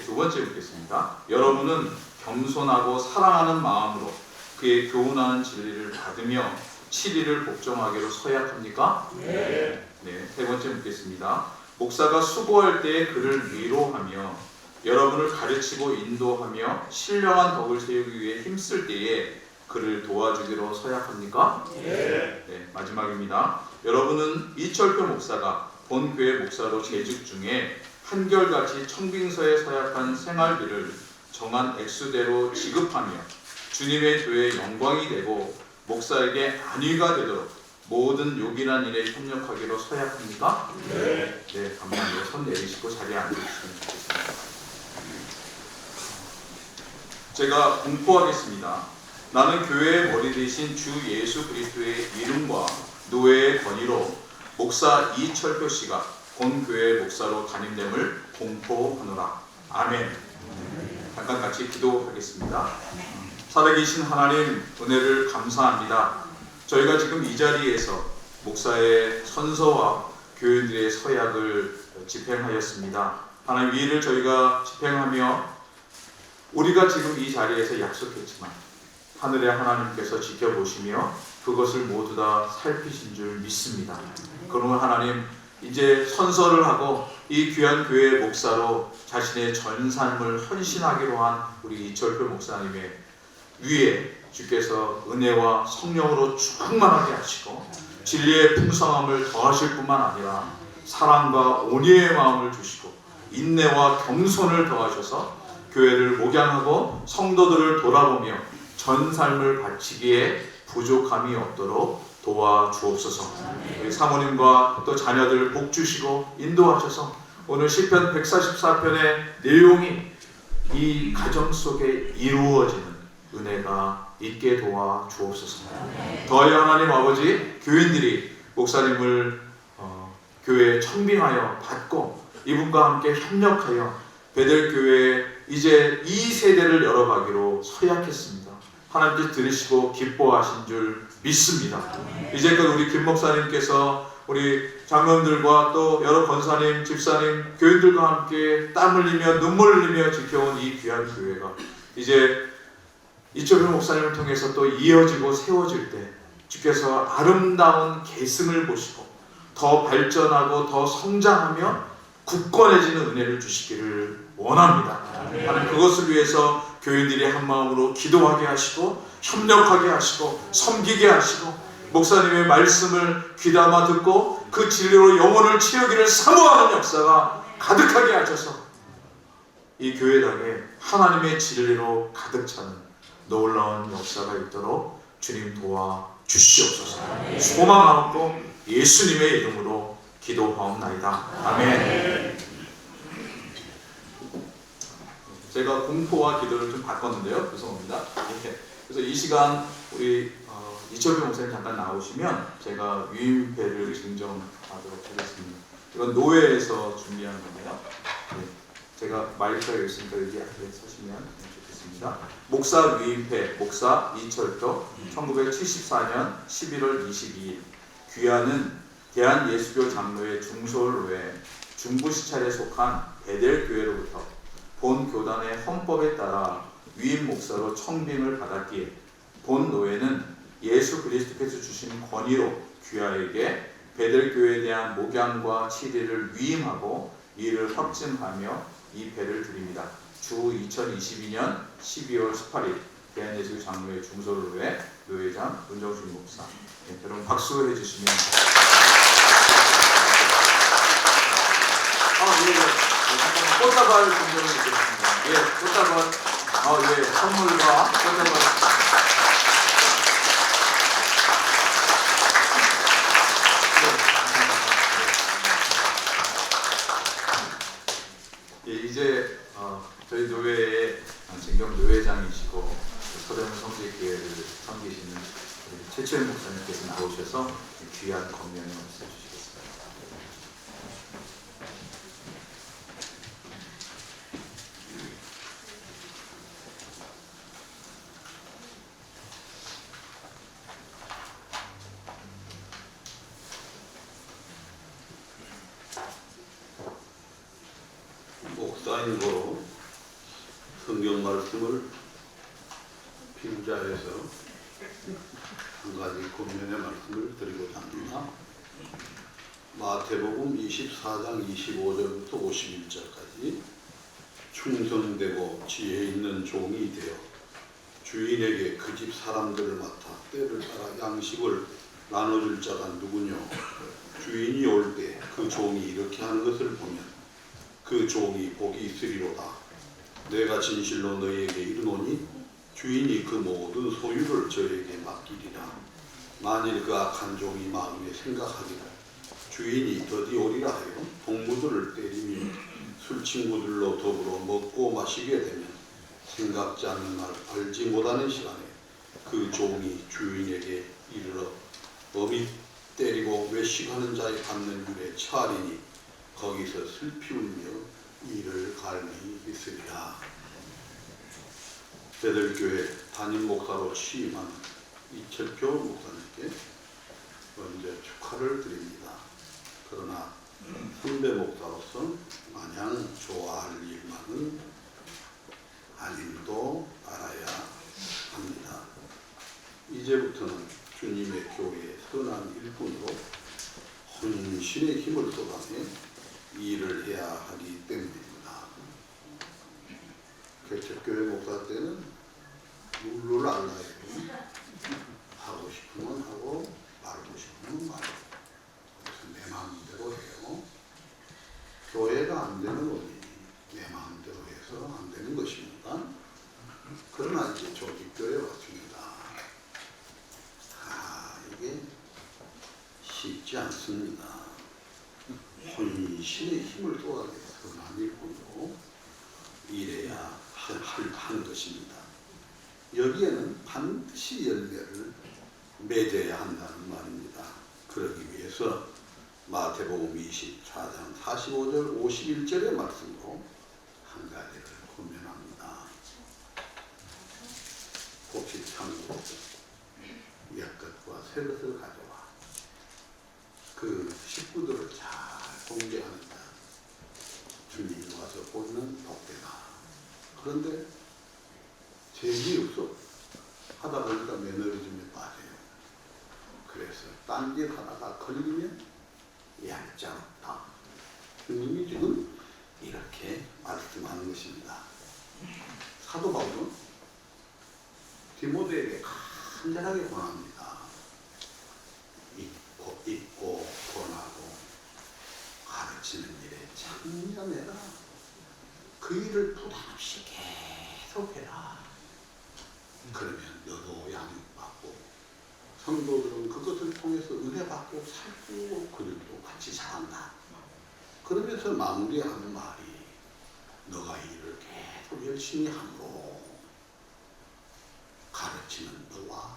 C: 두 번째 묻겠습니다. 여러분은 겸손하고 사랑하는 마음으로 그의 교훈하는 진리를 받으며 7일을 복종하기로 서약합니까? 세 번째 묻겠습니다. 목사가 수고할 때에 그를 위로하며 여러분을 가르치고 인도하며 신령한 덕을 세우기 위해 힘쓸 때에 그를 도와주기로 서약합니까? 마지막입니다. 여러분은 이철표 목사가 본교회 목사로 재직 중에 한결같이 청빙서에 서약한 생활비를 정한 액수대로 지급하며 주님의 교회에 영광이 되고 목사에게 안위가 되도록 모든 요긴한 일에 협력하기로 서약합니까? 네. 네, 감사합니다. 손 내리시고 자리에 앉으시면 좋겠습니다. 제가 공포하겠습니다. 나는 교회의 머리 되신 주 예수 그리스도의 이름과 노예의 권위로 목사 이철표 씨가 본교회 목사로 담임됨을 공포하노라. 아멘. 잠깐 같이 기도하겠습니다. 살아계신 하나님, 은혜를 감사합니다. 저희가 지금 이 자리에서 목사의 선서와 교인들의 서약을 집행하였습니다. 하나님, 이 일을 저희가 집행하며 우리가 지금 이 자리에서 약속했지만 하늘의 하나님께서 지켜보시며 그것을 모두 다 살피신 줄 믿습니다. 그러므로 하나님, 이제 선서를 하고 이 귀한 교회의 목사로 자신의 전 삶을 헌신하기로 한 우리 이철표 목사님의 위에 주께서 은혜와 성령으로 충만하게 하시고 진리의 풍성함을 더하실 뿐만 아니라 사랑과 온유의 마음을 주시고 인내와 겸손을 더하셔서 교회를 목양하고 성도들을 돌아보며 전 삶을 바치기에 부족함이 없도록 도와주옵소서. 우리 사모님과 또 자녀들 복 주시고 인도하셔서 오늘 시편 144편의 내용이 이 가정 속에 이루어지는 은혜가 있게 도와주옵소서. 더하여 하나님 아버지, 교인들이 목사님을 교회에 청빙하여 받고 이분과 함께 협력하여 베델교회에 이제 이 세대를 열어가기로 서약했습니다. 하나님께서 들으시고 기뻐하신 줄 믿습니다. 이제껏 우리 김 목사님께서 우리 장로님들과 또 여러 권사님, 집사님, 교인들과 함께 땀 흘리며 눈물 흘리며 지켜온 이 귀한 교회가 이제 이철표 목사님을 통해서 또 이어지고 세워질 때 주께서 아름다운 계승을 보시고 더 발전하고 더 성장하며 굳건해지는 은혜를 주시기를 원합니다. 하나님, 그것을 위해서 교인들이 한마음으로 기도하게 하시고 협력하게 하시고 섬기게 하시고 목사님의 말씀을 귀담아 듣고 그 진리로 영혼을 치유기를 사모하는 역사가 가득하게 하셔서 이 교회당에 하나님의 진리로 가득 차는 놀라운 역사가 있도록 주님 도와주시옵소서. 소망하고 예수님의 이름으로 기도하옵나이다. 아멘. 제가 공포와 기도를 좀 바꿨는데요. 죄송합니다. 그래서 이 시간 우리 이철표 목사님 잠깐 나오시면 제가 위임패를 증정하도록 하겠습니다. 이건 노회에서 준비한 건데요. 네, 제가 마이크가 있으니까 여기 앞에 서시면 좋겠습니다. 목사 위임패, 목사 이철표, 1974년 11월 22일 귀하는 대한예수교 장로회 중솔로회 중부시찰에 속한 베델교회로부터 본 교단의 헌법에 따라 위임 목사로 청빙을 받았기에 본 노회는 예수 그리스도께서 주신 권위로 귀하에게 베델교회에 대한 목양과 치리를 위임하고 이를 확증하며 이 배를 드립니다. 주 2022년 12월 18일 대한예수교 장로회 중솔로회 노회장 문정순 목사. 네, 여러분 박수 해주시면. 잠깐만 꽃다발 증정을 드리겠습니다. 예, 꽃다발. 예, 선물과 꽃다발. 예, 이제 저희 노회의 진경 노회장이시고 서대문 성지교회를 섬기시는 최철 목사님께서 나오셔서 귀한 권면을 말씀해 주시겠습니다.
E: 목사님으로 성경 말씀을 빙자해서 한 가지 권면의 말씀을 드리고자 합니다. 마태복음 24장 25절부터 51절까지 충성되고 지혜 있는 종이 되어 주인에게 그 집 사람들을 맡아 때를 따라 양식을 나눠줄 자가 누구뇨? 주인이 올 때 그 종이 이렇게 하는 것을 보면 그 종이 복이 있으리로다. 내가 진실로 너희에게 이르노니 주인이 그 모든 소유를 저에게 맡기리라. 만일 그 악한 종이 마음에 생각하기를 주인이 더디 오리라 하여 동무들을 때리며 술 친구들로 더불어 먹고 마시게 되면 생각지 않는 날 알지 못하는 시간에 그 종이 주인에게 이르러 어미 때리고 외식하는 자의 받는 율에 처하리니 거기서 슬피 울며 이를 갈미 있으리라. 베들교회 담임 목사로 취임한 이철표 목사님께 먼저 축하를 드립니다. 그러나 선배 목사로서 마냥 좋아할 일만은 아님도 알아야 합니다. 이제부터는 주님의 교회의 선한 일꾼으로 헌신의 힘을 쏟아내 일을 해야 하기 때문입니다. 개척교회 목사 때는 룰을 알아야 해요. 하고 싶으면 하고 말고 싶으면 말고. 그래서 내 마음대로 해요. 교회가 안 되는 원인이 내 마음대로 해서 안 되는 것입니다. 그러나 이제 조직교회에 왔습니다. 이게 쉽지 않습니다. 헌신의 힘을 쏟아내 선한 일꾼으로 일해야 할 것입니다. 여기에는 반드시 열매를 맺어야 한다는 말입니다. 그러기 위해서 마태복음 24장 45절 51절의 말씀으로 한 가지를 고면합니다. 혹시 참고 몇 것과 새 것을 가져와 그 식구들을 잘 공개하는다. 주님이 와서 보는 복되다. 그런데 재미 없어. 하다 보니까 매너리즘에 빠져요. 그래서 딴짓 하다가 걸리면 얄짤없다. 주님이 지금 이렇게 말씀하는 것입니다. 사도 바울은 디모데에게 간절하게 권합니다. 읽고 권하고 가르치는 일에 참여해라. 그 일을 부담 없이 계속해라. 그러면 너도 양육받고 성도들은 그것을 통해서 은혜받고 살고 그들도 같이 잘한다. 그러면서 마무리하는 말이 너가 이 일을 계속 열심히 함으로 가르치는 너와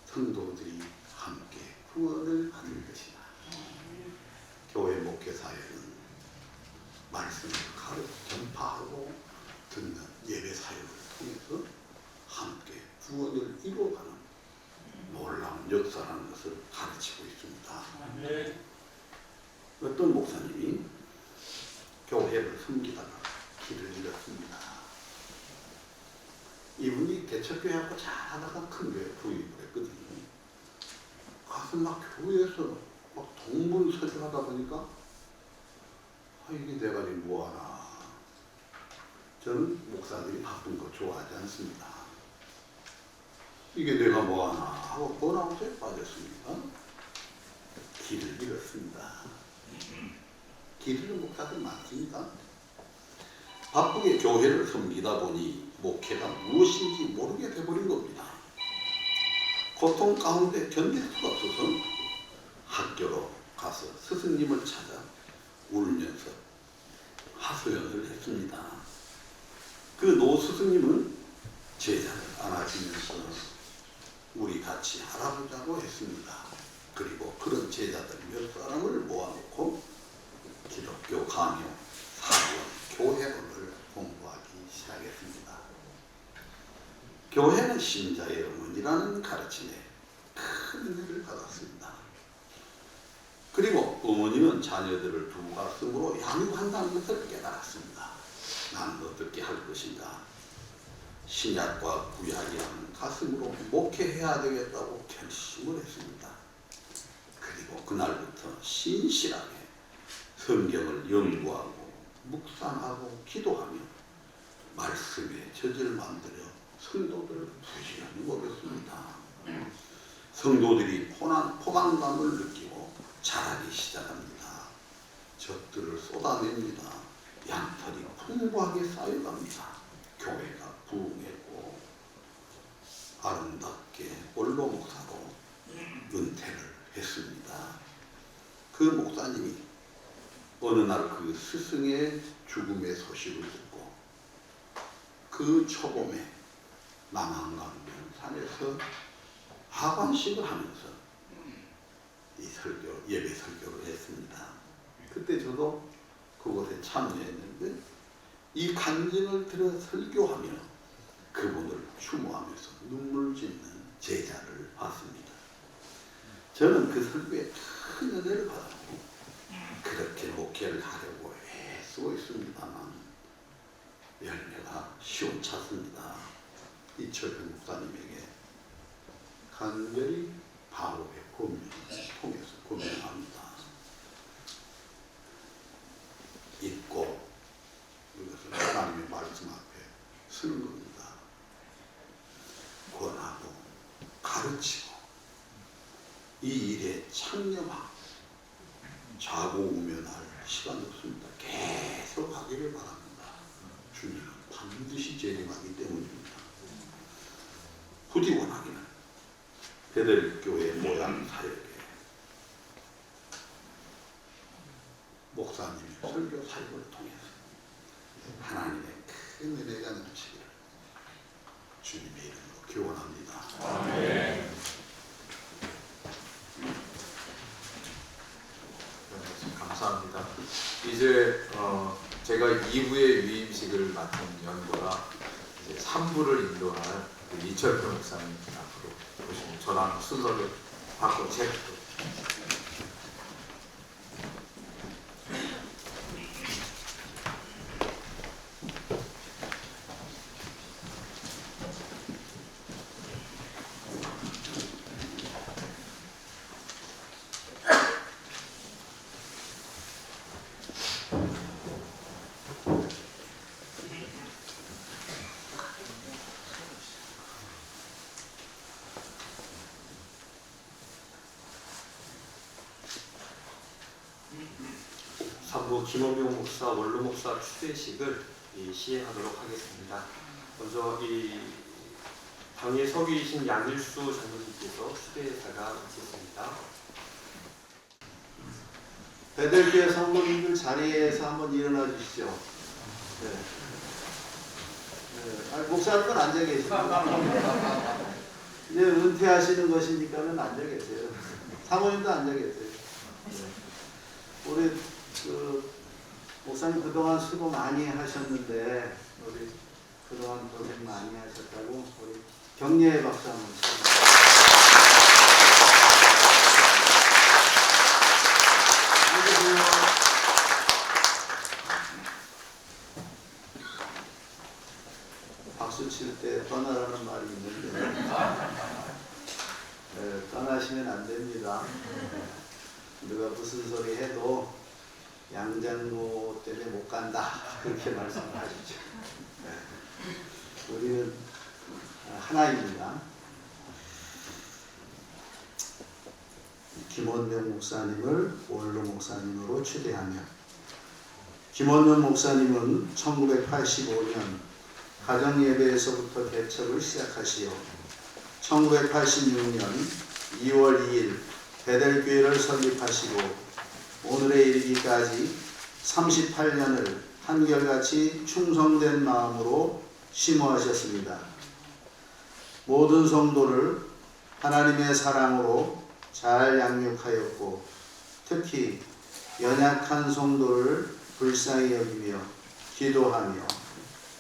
E: 성도들이 함께 구원을 받을 것이다. 교회 목회사역은 말씀을 전파하고 듣는 예배 사역을 통해서 함께 구원을 이루어가는 놀라운 역사라는 것을 가르치고 있습니다. 어떤 목사님이 교회를 섬기다가 길을 잃었습니다. 이분이 개척교회하고 잘하다가 큰 교회 부임을 했거든요. 가서 막 교회에서 막 동분서주하다 보니까 이게 내가 지금 뭐하나. 저는 목사들이 바쁜 거 좋아하지 않습니다. 이게 내가 뭐하나 하고 번아웃에 빠졌습니다. 길을 잃었습니다. 길을 잃은 목사들 많습니다. 바쁘게 교회를 섬기다 보니 목회가 무엇인지 모르게 돼버린 겁니다. 고통 가운데 견딜 수가 없어서 학교로 가서 스승님을 찾아 울면서 하소연을 했습니다. 그 노 스승님은 제자를 안아주면서 우리 같이 알아보자고 했습니다. 그리고 그런 제자들 몇 사람을 모아놓고 기독교 강요 4권 교회론을 공부하기 시작했습니다. 교회는 신자의 어머니라는 가르침에 큰 은혜를 받았습니다. 그리고 어머니는 자녀들을 두 가슴으로 양육한다는 것을 깨달았습니다. 나는 어떻게 할 것인가? 신약과 구약이라는 가슴으로 목회해야 되겠다고 결심을 했습니다. 그리고 그날부터 신실하게 성경을 연구하고 묵상하고 기도하며 말씀의 젖을 만들어 성도들을 부지런히 먹였습니다. 성도들이 포만감을 느끼고 자라기 시작합니다. 젖들을 쏟아냅니다. 양털이 풍부하게 쌓여갑니다. 교회가 부흥했고 아름답게 원로 목사로 은퇴를 했습니다. 그 목사님이 어느 날 그 스승의 죽음의 소식을 듣고 그 초봄에 남한강변 산에서 하관식을 하면서 이 예배 설교를 했습니다. 그때 저도 그곳에 참여했는데 이 간증을 들어 설교하며 그분을 추모하면서 눈물 짓는 제자를 봤습니다. 저는 그 설교에 큰 은혜를 받았고 그렇게 목회를 하려고 애쓰고 있습니다만 열매가 시원찮습니다. 이철근 목사님에게 간절히 바로의 고민을 통해서 고민합니다. 읽고 이것을 하나님의 말씀 앞에 쓰는 겁니다. 권하고 가르치고 이 일에 창념하고 자고 우면할 시간 없습니다. 계속 하기를 바랍니다. 주님은 반드시 재림하기 때문입니다. 부디 원하기는 베델교회 모양 사역에 목사님의 설교 사역을 통해서 하나님의 큰 은혜가 넘치기를 주님의 이름으로 기원합니다. 아멘.
F: 감사합니다. 이제 제가 2부의 유임식을 맡은 연도라 이제 3부를 인도할 이철표 목사님 앞으로 보시면 저랑 순서를 바꿔 제가
A: 김원명 목사, 원로 목사 추대식을 시행하도록 하겠습니다. 먼저 이 당에 서 계신 양일수 장로님께서 추대사가 있겠습니다.
G: 베델교회 성도님들 자리에서 한번 일어나 주시죠. 네. 네. 목사님은 앉아 계십니다. 이제 은퇴하시는 것이니까는 앉아 계세요. 사모님도 앉아 계세요. 네. 우리 목사님 그동안 수고 많이 하셨는데 우리 그동안 고생 많이 하셨다고 우리 격려의 박수 한번 쳐주세요. 박수 칠 때 떠나라는 말이 있는데 떠나시면 안 됩니다. 누가 무슨 소리 해도 양장모 때문에 못 간다 그렇게 말씀을 하시죠. 우리는 하나입니다. 김원명 목사님을 원로 목사님으로 추대하며 김원명 목사님은 1985년 가정예배에서부터 개척을 시작하시어 1986년 2월 2일 베델교회를 설립하시고 오늘에 이르기까지 38년을 한결같이 충성된 마음으로 심호하셨습니다. 모든 성도를 하나님의 사랑으로 잘 양육하였고 특히 연약한 성도를 불쌍히 여기며 기도하며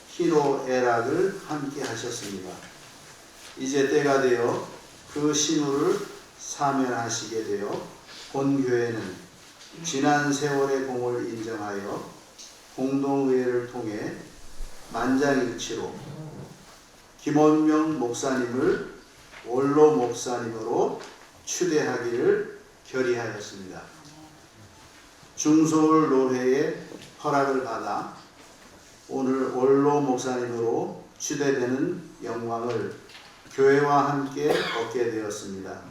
G: 희노애락을 함께 하셨습니다. 이제 때가 되어 그 신우를 사면하시게 되어 본교회는 지난 세월의 공을 인정하여 공동의회를 통해 만장일치로 김원명 목사님을 원로 목사님으로 추대하기를 결의하였습니다. 중서울 노회의 허락을 받아 오늘 원로 목사님으로 추대되는 영광을 교회와 함께 얻게 되었습니다.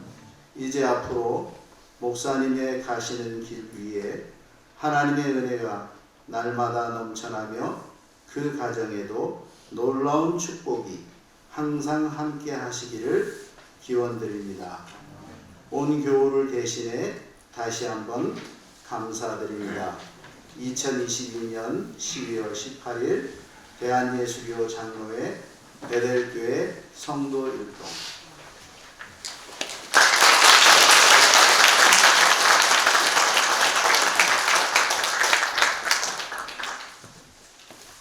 G: 이제 앞으로 목사님의 가시는 길 위에 하나님의 은혜가 날마다 넘쳐나며 그 가정에도 놀라운 축복이 항상 함께 하시기를 기원드립니다. 온 교우를 대신해 다시 한번 감사드립니다. 2022년 12월 18일 대한예수교 장로회 베델교회 성도 율동.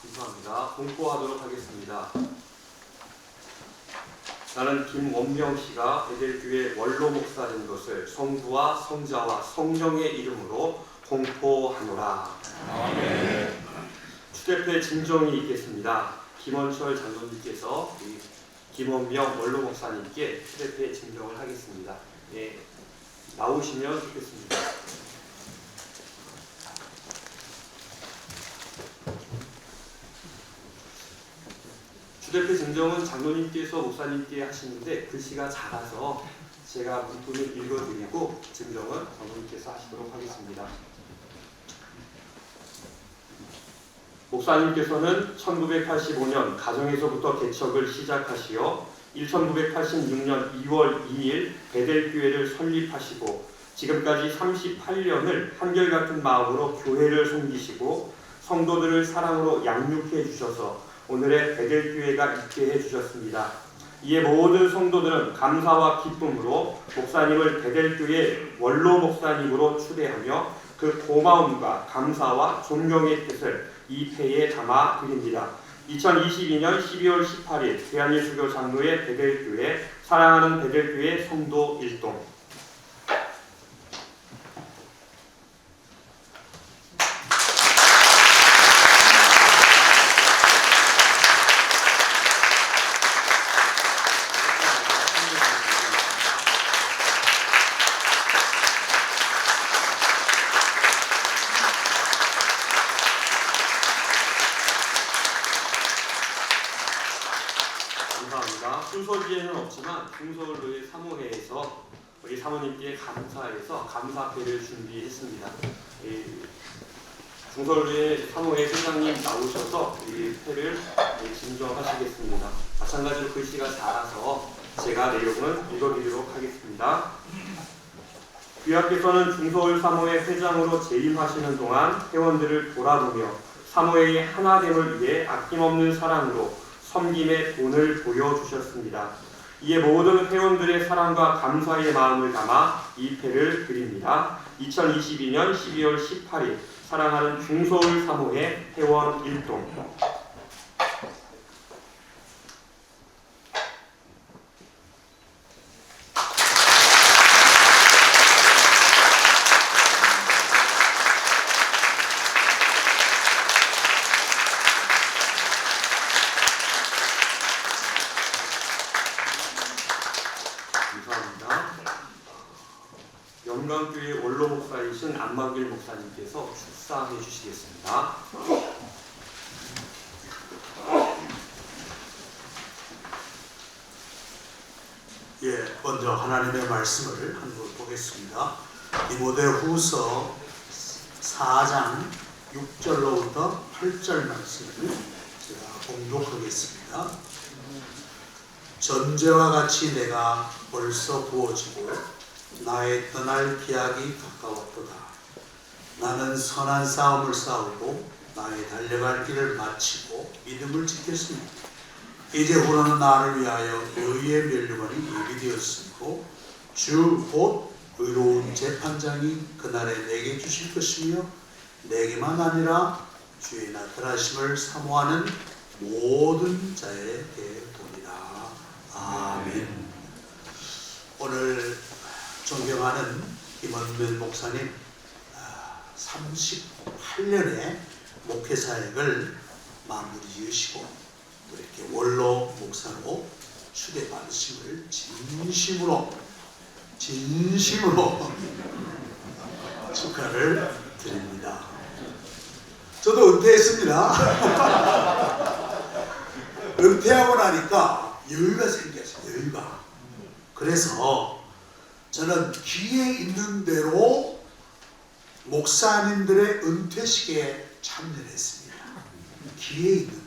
D: 감사합니다. 공포하도록 하겠습니다. 나는 김원명 씨가 베델교회 원로 목사인 것을 성부와 성자와 성령의 이름으로 공포하노라. 아멘. 추대표의 증정이 있겠습니다. 김원철 장로님께서 김원명 원로 목사님께 추대표의 증정을 하겠습니다. 예, 나오시면 좋겠습니다. 추대표 증정은 장로님께서 목사님께 하시는데 글씨가 작아서 제가 문구를 읽어드리고 증정은 장로님께서 하시도록 하겠습니다. 목사님께서는 1985년 가정에서부터 개척을 시작하시어 1986년 2월 2일 베델교회를 설립하시고 지금까지 38년을 한결같은 마음으로 교회를 섬기시고 성도들을 사랑으로 양육해 주셔서 오늘의 베델교회가 있게 해주셨습니다. 이에 모든 성도들은 감사와 기쁨으로 목사님을 베델교회 원로 목사님으로 추대하며 그 고마움과 감사와 존경의 뜻을 이 패에 담아 드립니다. 2022년 12월 18일 대한예수교 장로회 베델교회 사랑하는 베델교회 성도 일동. 감사합니다. 순서지에는 없지만 중서울로의 사모회에서 우리 사모님께 감사해서 감사패를 준비했습니다. 중서울로의 사모회 회장님 나오셔서 이 패를 증정하시겠습니다. 마찬가지로 글씨가 작아서 제가 내용은 읽어드리도록 하겠습니다. 귀하께서는 중서울 사모회 회장으로 재임하시는 동안 회원들을 돌아보며 사모회의 하나됨을 위해 아낌없는 사랑으로 섬김의 본을 보여주셨습니다. 이에 모든 회원들의 사랑과 감사의 마음을 담아 이 패를 드립니다. 2022년 12월 18일 사랑하는 중서울 사모회 회원 일동. 영광교회 원로 목사이신 안만길 목사님께서 축사해 주시겠습니다.
B: 예, 먼저 하나님의 말씀을 한번 보겠습니다. 디모데후서 4장 6절로부터 8절 말씀을 제가 봉독하겠습니다. 전제와 같이 내가 벌써 부어지고 나의 떠날 기약이 가까웠도다. 나는 선한 싸움을 싸우고 나의 달려갈 길을 마치고 믿음을 지켰으니 이제 후로는 나를 위하여 의의 면류관이 예비되었으므로 주 곧 의로운 재판장이 그날에 내게 주실 것이며 내게만 아니라 주의 나타나심을 사모하는 모든 자에게 보리라. 아멘. 오늘 존경하는 김원면 목사님 38년의 목회 사역을 마무리 지으시고 또 이렇게 원로 목사로 추대받으심을 진심으로 축하를 드립니다. 저도 은퇴했습니다. 은퇴하고 나니까 여유가 생겼어요. 여유가. 그래서 저는 기회 있는 대로 목사님들의 은퇴식에 참여했습니다. 기회 있는 대로.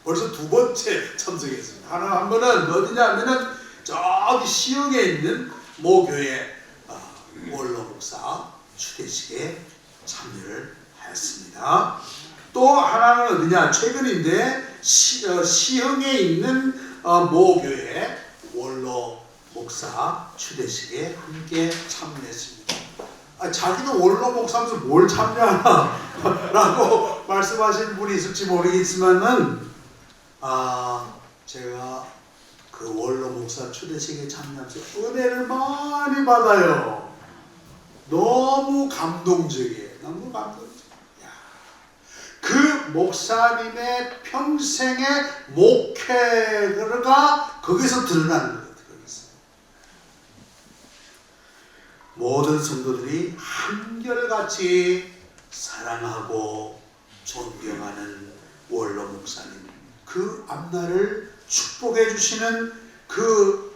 B: 벌써 두 번째 참석했습니다. 한 번은 어디냐 하면은 저기 시흥에 있는 모교회 원로 목사 추대식에 참여를 하였습니다. 또 하나는 어디냐? 최근인데 시흥에 있는 모교회 원로 목사 추대식에 함께 참여했습니다. 자기도 원로 목사면서 뭘 참여하나 라고 말씀하시는 분이 있을지 모르겠지만은 제가 그 원로 목사 추대식에 참여하면서 은혜를 많이 받아요. 너무 감동적이에요. 너무 감동적이에요. 그 목사님의 평생의 목회가 거기서 드러나는 것 같아요. 모든 성도들이 한결같이 사랑하고 존경하는 원로 목사님, 그 앞날을 축복해 주시는 그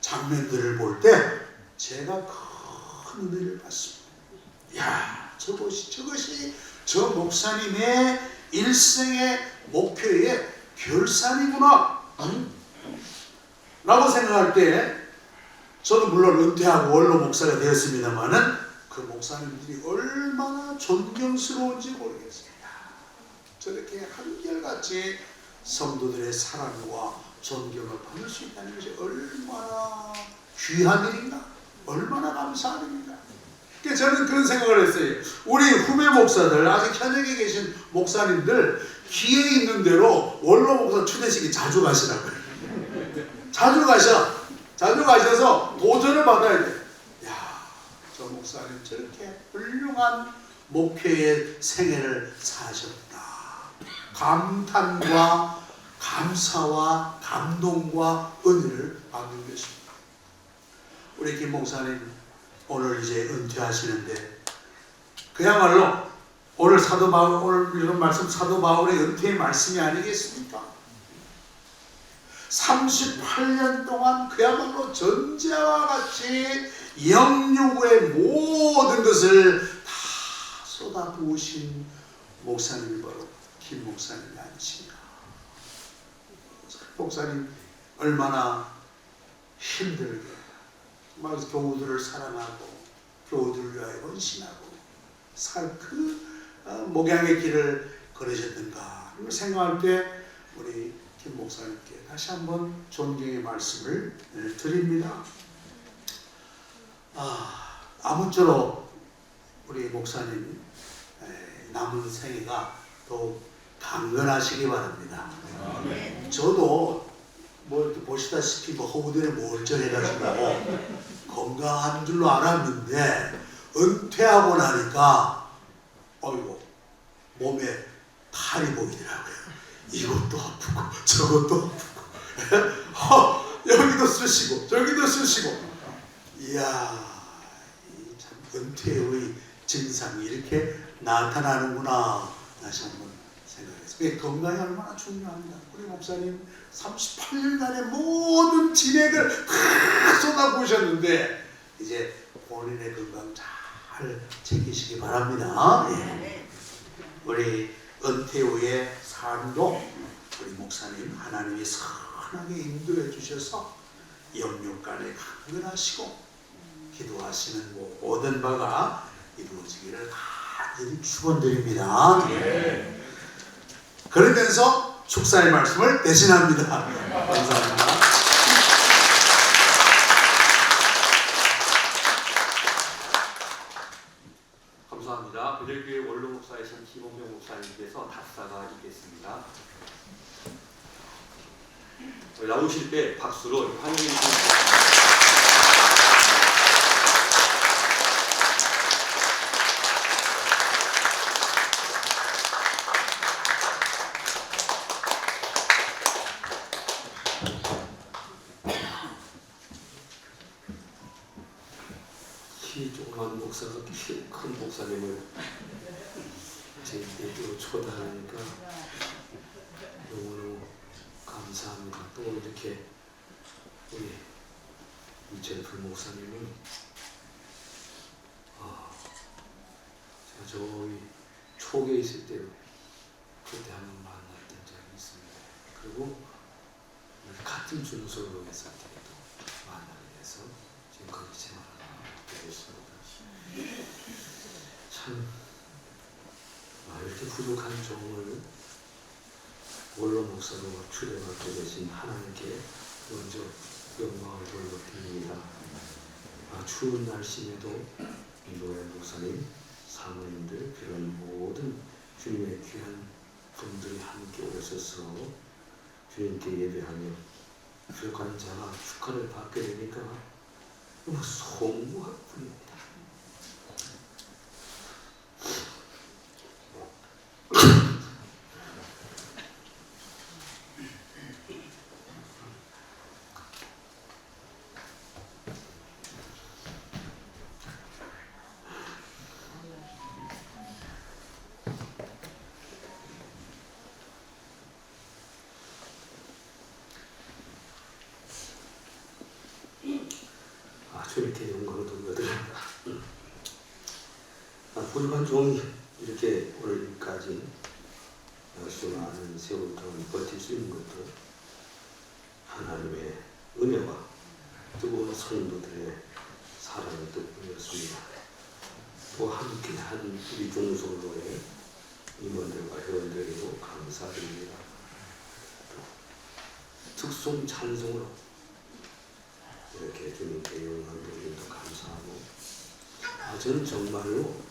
B: 장면들을 볼 때 제가 큰 은혜를 받습니다. 야, 저것이 저 목사님의 일생의 목표의 결산이구나 라고 생각할 때, 저도 물론 은퇴하고 원로 목사가 되었습니다마는 그 목사님들이 얼마나 존경스러운지 모르겠습니다. 저렇게 한결같이 성도들의 사랑과 존경을 받을 수 있다는 것이 얼마나 귀한 일인가, 얼마나 감사한 일인가. 그러니까 저는 그런 생각을 했어요. 우리 후배 목사들, 아직 현역에 계신 목사님들 기회 있는 대로 원로 목사 추대식에 자주 가시라고요. 자주 가셔서 도전을 받아야 돼. 야, 저 목사님 저렇게 훌륭한 목회의 생애를 사셨다. 감탄과 감사와 감동과 은혜를 받는 것입니다. 우리 김 목사님 오늘 이제 은퇴하시는데, 그야말로 오늘 사도 바울, 오늘 이런 말씀 사도 바울의 은퇴의 말씀이 아니겠습니까? 38년 동안 그야말로 전제와 같이 영육의 모든 것을 다 쏟아부으신 목사님이 바로 김 목사님이 아니신가. 목사님 얼마나 힘들게 정말 교우들을 사랑하고 교우들을 위하여 헌신하고 그 목양의 길을 걸으셨는가 생각할 때 우리 김 목사님께 다시 한번 존경의 말씀을 드립니다. 아무쪼록 우리 목사님 남은 생애가 더욱 강건하시기 바랍니다. 저도 뭐 이렇게 보시다시피 허우들에 몰절해가지고 건강한 줄로 알았는데 은퇴하고 나니까 어이구 몸에 탈이 보이더라고요. 이것도 아프고 저것도 아프고 여기도 쑤시고 저기도 쑤시고. 이야, 참 은퇴의 증상이 이렇게 나타나는구나 다시 한번 생각했어요. 건강이 얼마나 중요합니다. 우리 목사님 38년간의 모든 진액을 다 쏟아부으셨는데 이제 본인의 건강 잘 챙기시기 바랍니다. 예. 우리 은퇴 후의 삶도 우리 목사님 하나님이 선하게 인도해 주셔서 영육간에 강건하시고 기도하시는 모든 바가 이루어지기를 간절히 축원드립니다. 예. 그러면서 축사의 말씀을 대신합니다. 감사합니다.
D: 감사합니다. 베들교회 원로 목사이신 김홍명 목사님께서 답사가 있겠습니다. 나오실 때 박수로 환영해 주시기
A: 조그만 목사가 큰 목사님을 제 입으로 초대하니까 너무너무 감사합니다. 또 이렇게 우리 이철풀 목사님은 제가 저희 초기에 있을 때 그때 한번 만났던 적이 있습니다. 그리고 같은 준소로 했을 때도 만나게 돼서 지금까지 생활하게 됐습니다. 참 이렇게 부족한 종을 원로 목사로 추대받게 되신 하나님께 먼저 영광을 돌려드립니다. 추운 날씨에도 노예 목사님, 사모님들, 그런 모든 주님의 귀한 분들이 함께 오셔서 주님께 예배하며 부족한 자가 축하를 받게 되니까 너무 소무할 뿐입니다. 주님께 영광을 돌려드립니다. 부족한 종이 이렇게 오늘까지 수많은 세월 동안 버틸 수 있는 것도 하나님의 은혜와 뜨거운 성도들의 사랑의 덕분이었습니다. 또 함께한 우리 중소로의 임원들과 회원들에게도 감사드립니다. 특송 찬송으로 이렇게 주님께 영광 돌림도 감사하고 저는 정말로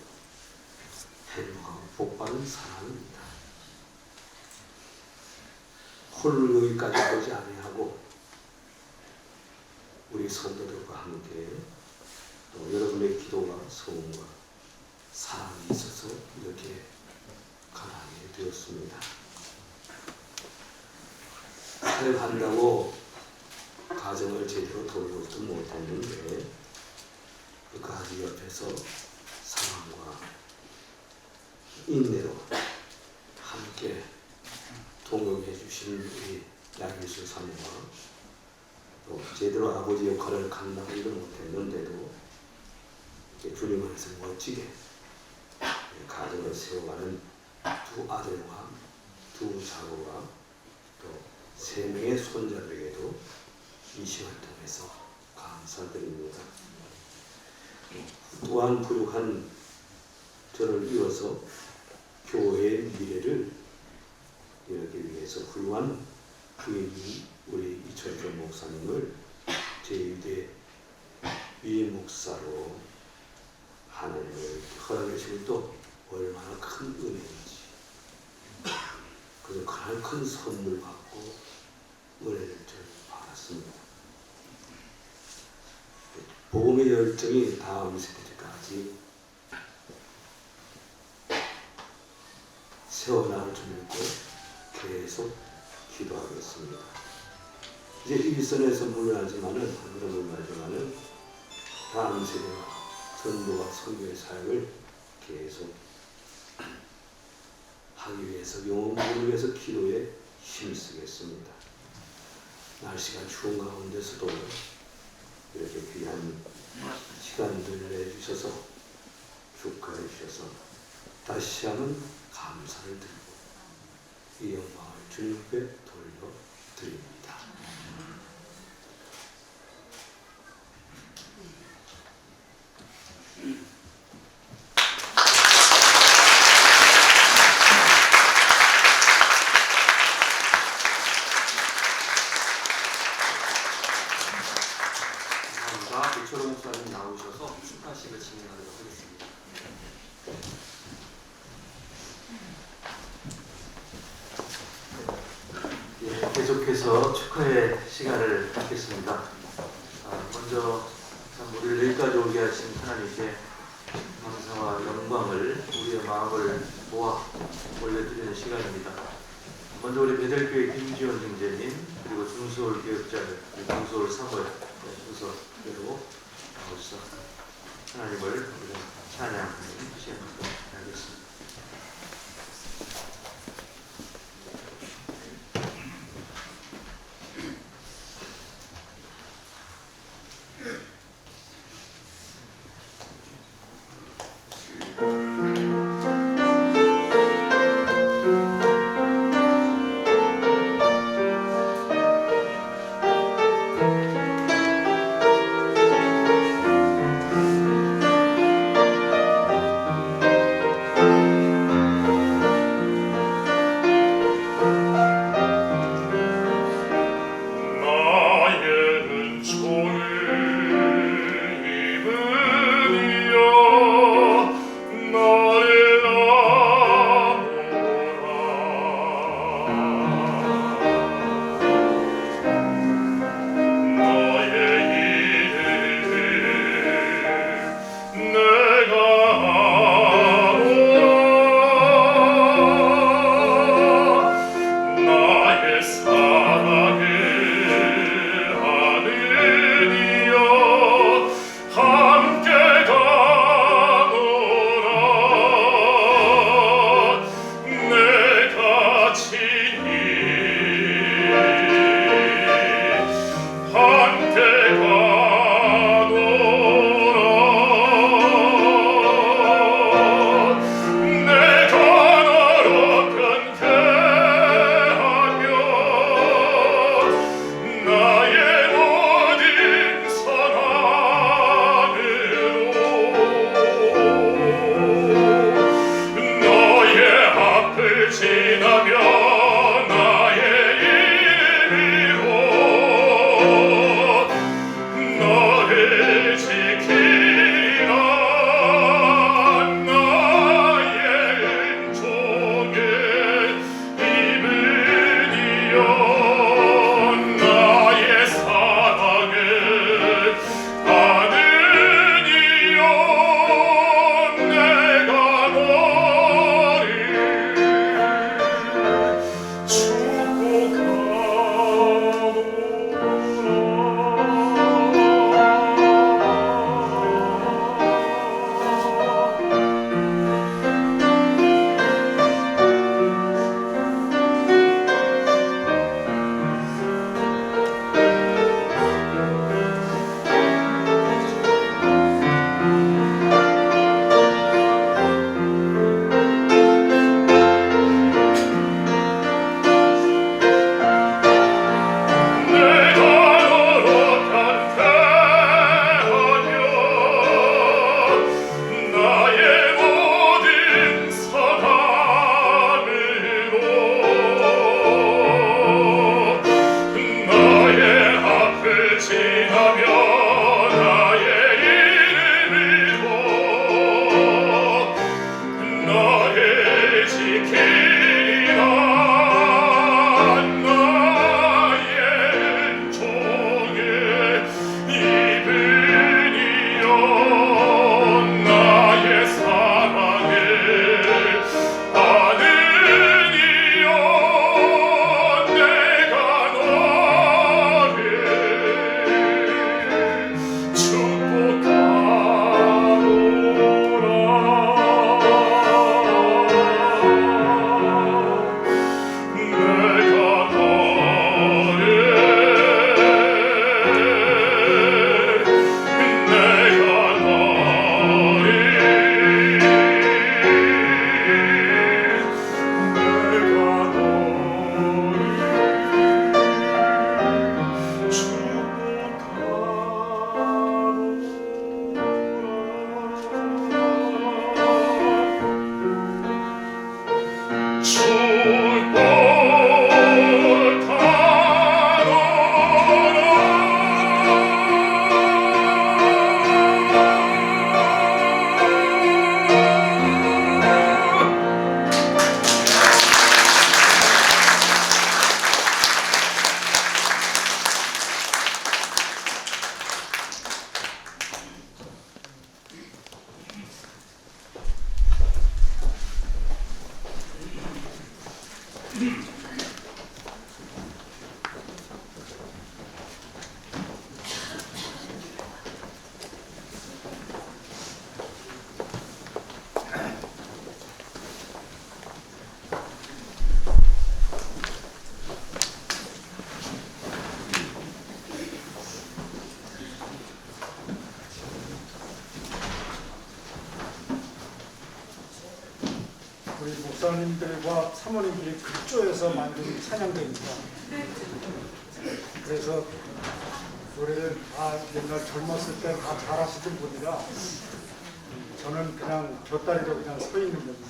A: 행복하고 복받은 사람입니다. 홀로 여기까지 오지 아니하고 우리 성도들과 함께 또 여러분의 기도와 소원과 사랑이 있어서 이렇게 가능하게 되었습니다. 사역한다고 가정을 제대로 돌보지도 못했는데 끝까지 옆에서 사랑과 인내로 함께 동역해 주신 우리 양일수 사모와 또 제대로 아버지 역할을 감당하지도 못했는데도 주님 안에서 멋지게 가정을 세워가는 두 아들과 두 자녀와 또 3명의 손자들에게도 이 시간을 통해서 감사드립니다. 또한 부족한 저를 이어서 교회의 미래를 이루기 위해서 훌륭한 부인이 우리 이철조 목사님을 제2대 위임 목사로 하나님을 허락해 주신 또 얼마나 큰 은혜인지, 그래서 그날 큰 선물 받고 은혜를 받았습니다. 복음의 열정이 다음 세대까지 세워나갈 줄 믿고 계속 기도하겠습니다. 이제 일선에서 물러나지만은 다음 세대가 전도와 선교의 사역을 계속 하기 위해서 영혼을 위해서 기도에 힘쓰겠습니다. 날씨가 추운 가운데서도 이렇게 귀한 시간들을 내주셔서 축하해 주셔서 다시 한번 감사를 드리고 이 영광을 주님께 돌려드립니다.
H: 이철호 목사님 나오셔서 축하식을 진행하도록 하겠습니다.
A: 계속해서 축하의 시간을 갖겠습니다. 먼저 우리를 여기까지 오게 하신 하나님께 감사와 영광을 우리의 마음을 모아 올려드리는 시간입니다. 먼저 우리 베델교회 김지원 형제님, 그리고 중서울 교역자들, 중서울 사모의 순서대로 나오셔서 하나님을 우리가 찬양하는 시간을 하겠습니다.
B: 우리 목사님들과 사모님들이 급조해서 만든 찬양대입니다. 그래서 노래를 다 옛날 젊었을 때 다 잘하시던 분이라 저는 그냥 곁다리로 그냥 서 있는 겁니다.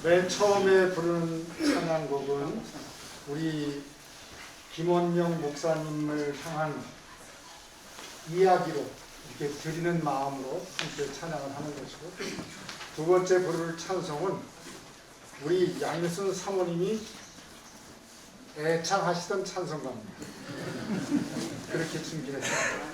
B: 맨 처음에 부르는 찬양곡은 우리 김원명 목사님을 향한 이야기로 이렇게 드리는 마음으로 함께 찬양을 하는 것이고, 두 번째 부를 찬송은 우리 양일순 사모님이 애창하시던 찬송가입니다. 그렇게 준비했습니다.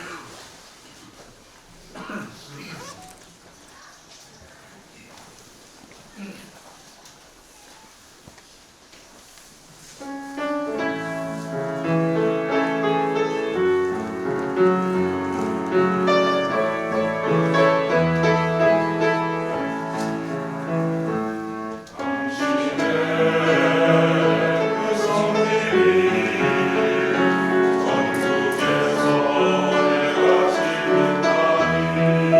I: 주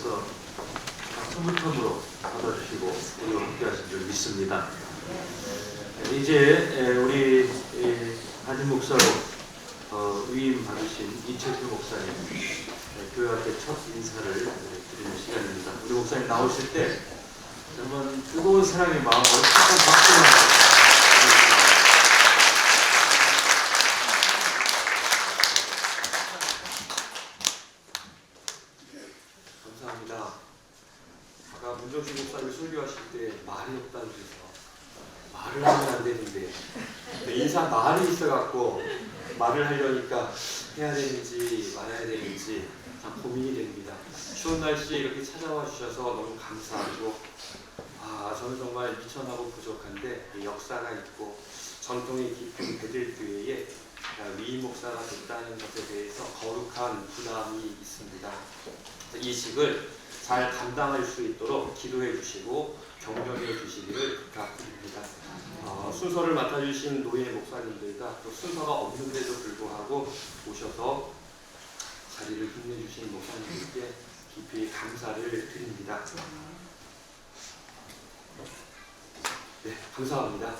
A: 하나님께서 소문텀으로 받아주시고 우리와 함께하신 줄 믿습니다. 이제 우리 담임 목사로 위임 받으신 이철규 목사님 교회 앞에 첫 인사를 드리는 시간입니다. 우리 목사님 나오실 때 정말 뜨거운 사랑의 마음으로 착한 박수를
H: 감사합니다. 아까 문정식 목사님 설교하실 때 말이 없다고 해서 말을 하면 안 되는데 인사 말이 있어갖고 말을 하려니까 해야 되는지 말아야 되는지 참 고민이 됩니다. 추운 날씨에 이렇게 찾아와 주셔서 너무 감사하고 저는 정말 미천하고 부족한데 역사가 있고 전통이 깊은 베들교회에 위임 목사가 됐다는 것에 대해서 거룩한 부담이 있습니다. 이 직을 잘 감당할 수 있도록 기도해 주시고 격려해 주시기를 부탁드립니다. 순서를 맡아주신 노예 목사님들과 또 순서가 없는데도 불구하고 오셔서 자리를 빛내주신 목사님들께 깊이 감사를 드립니다. 네, 감사합니다.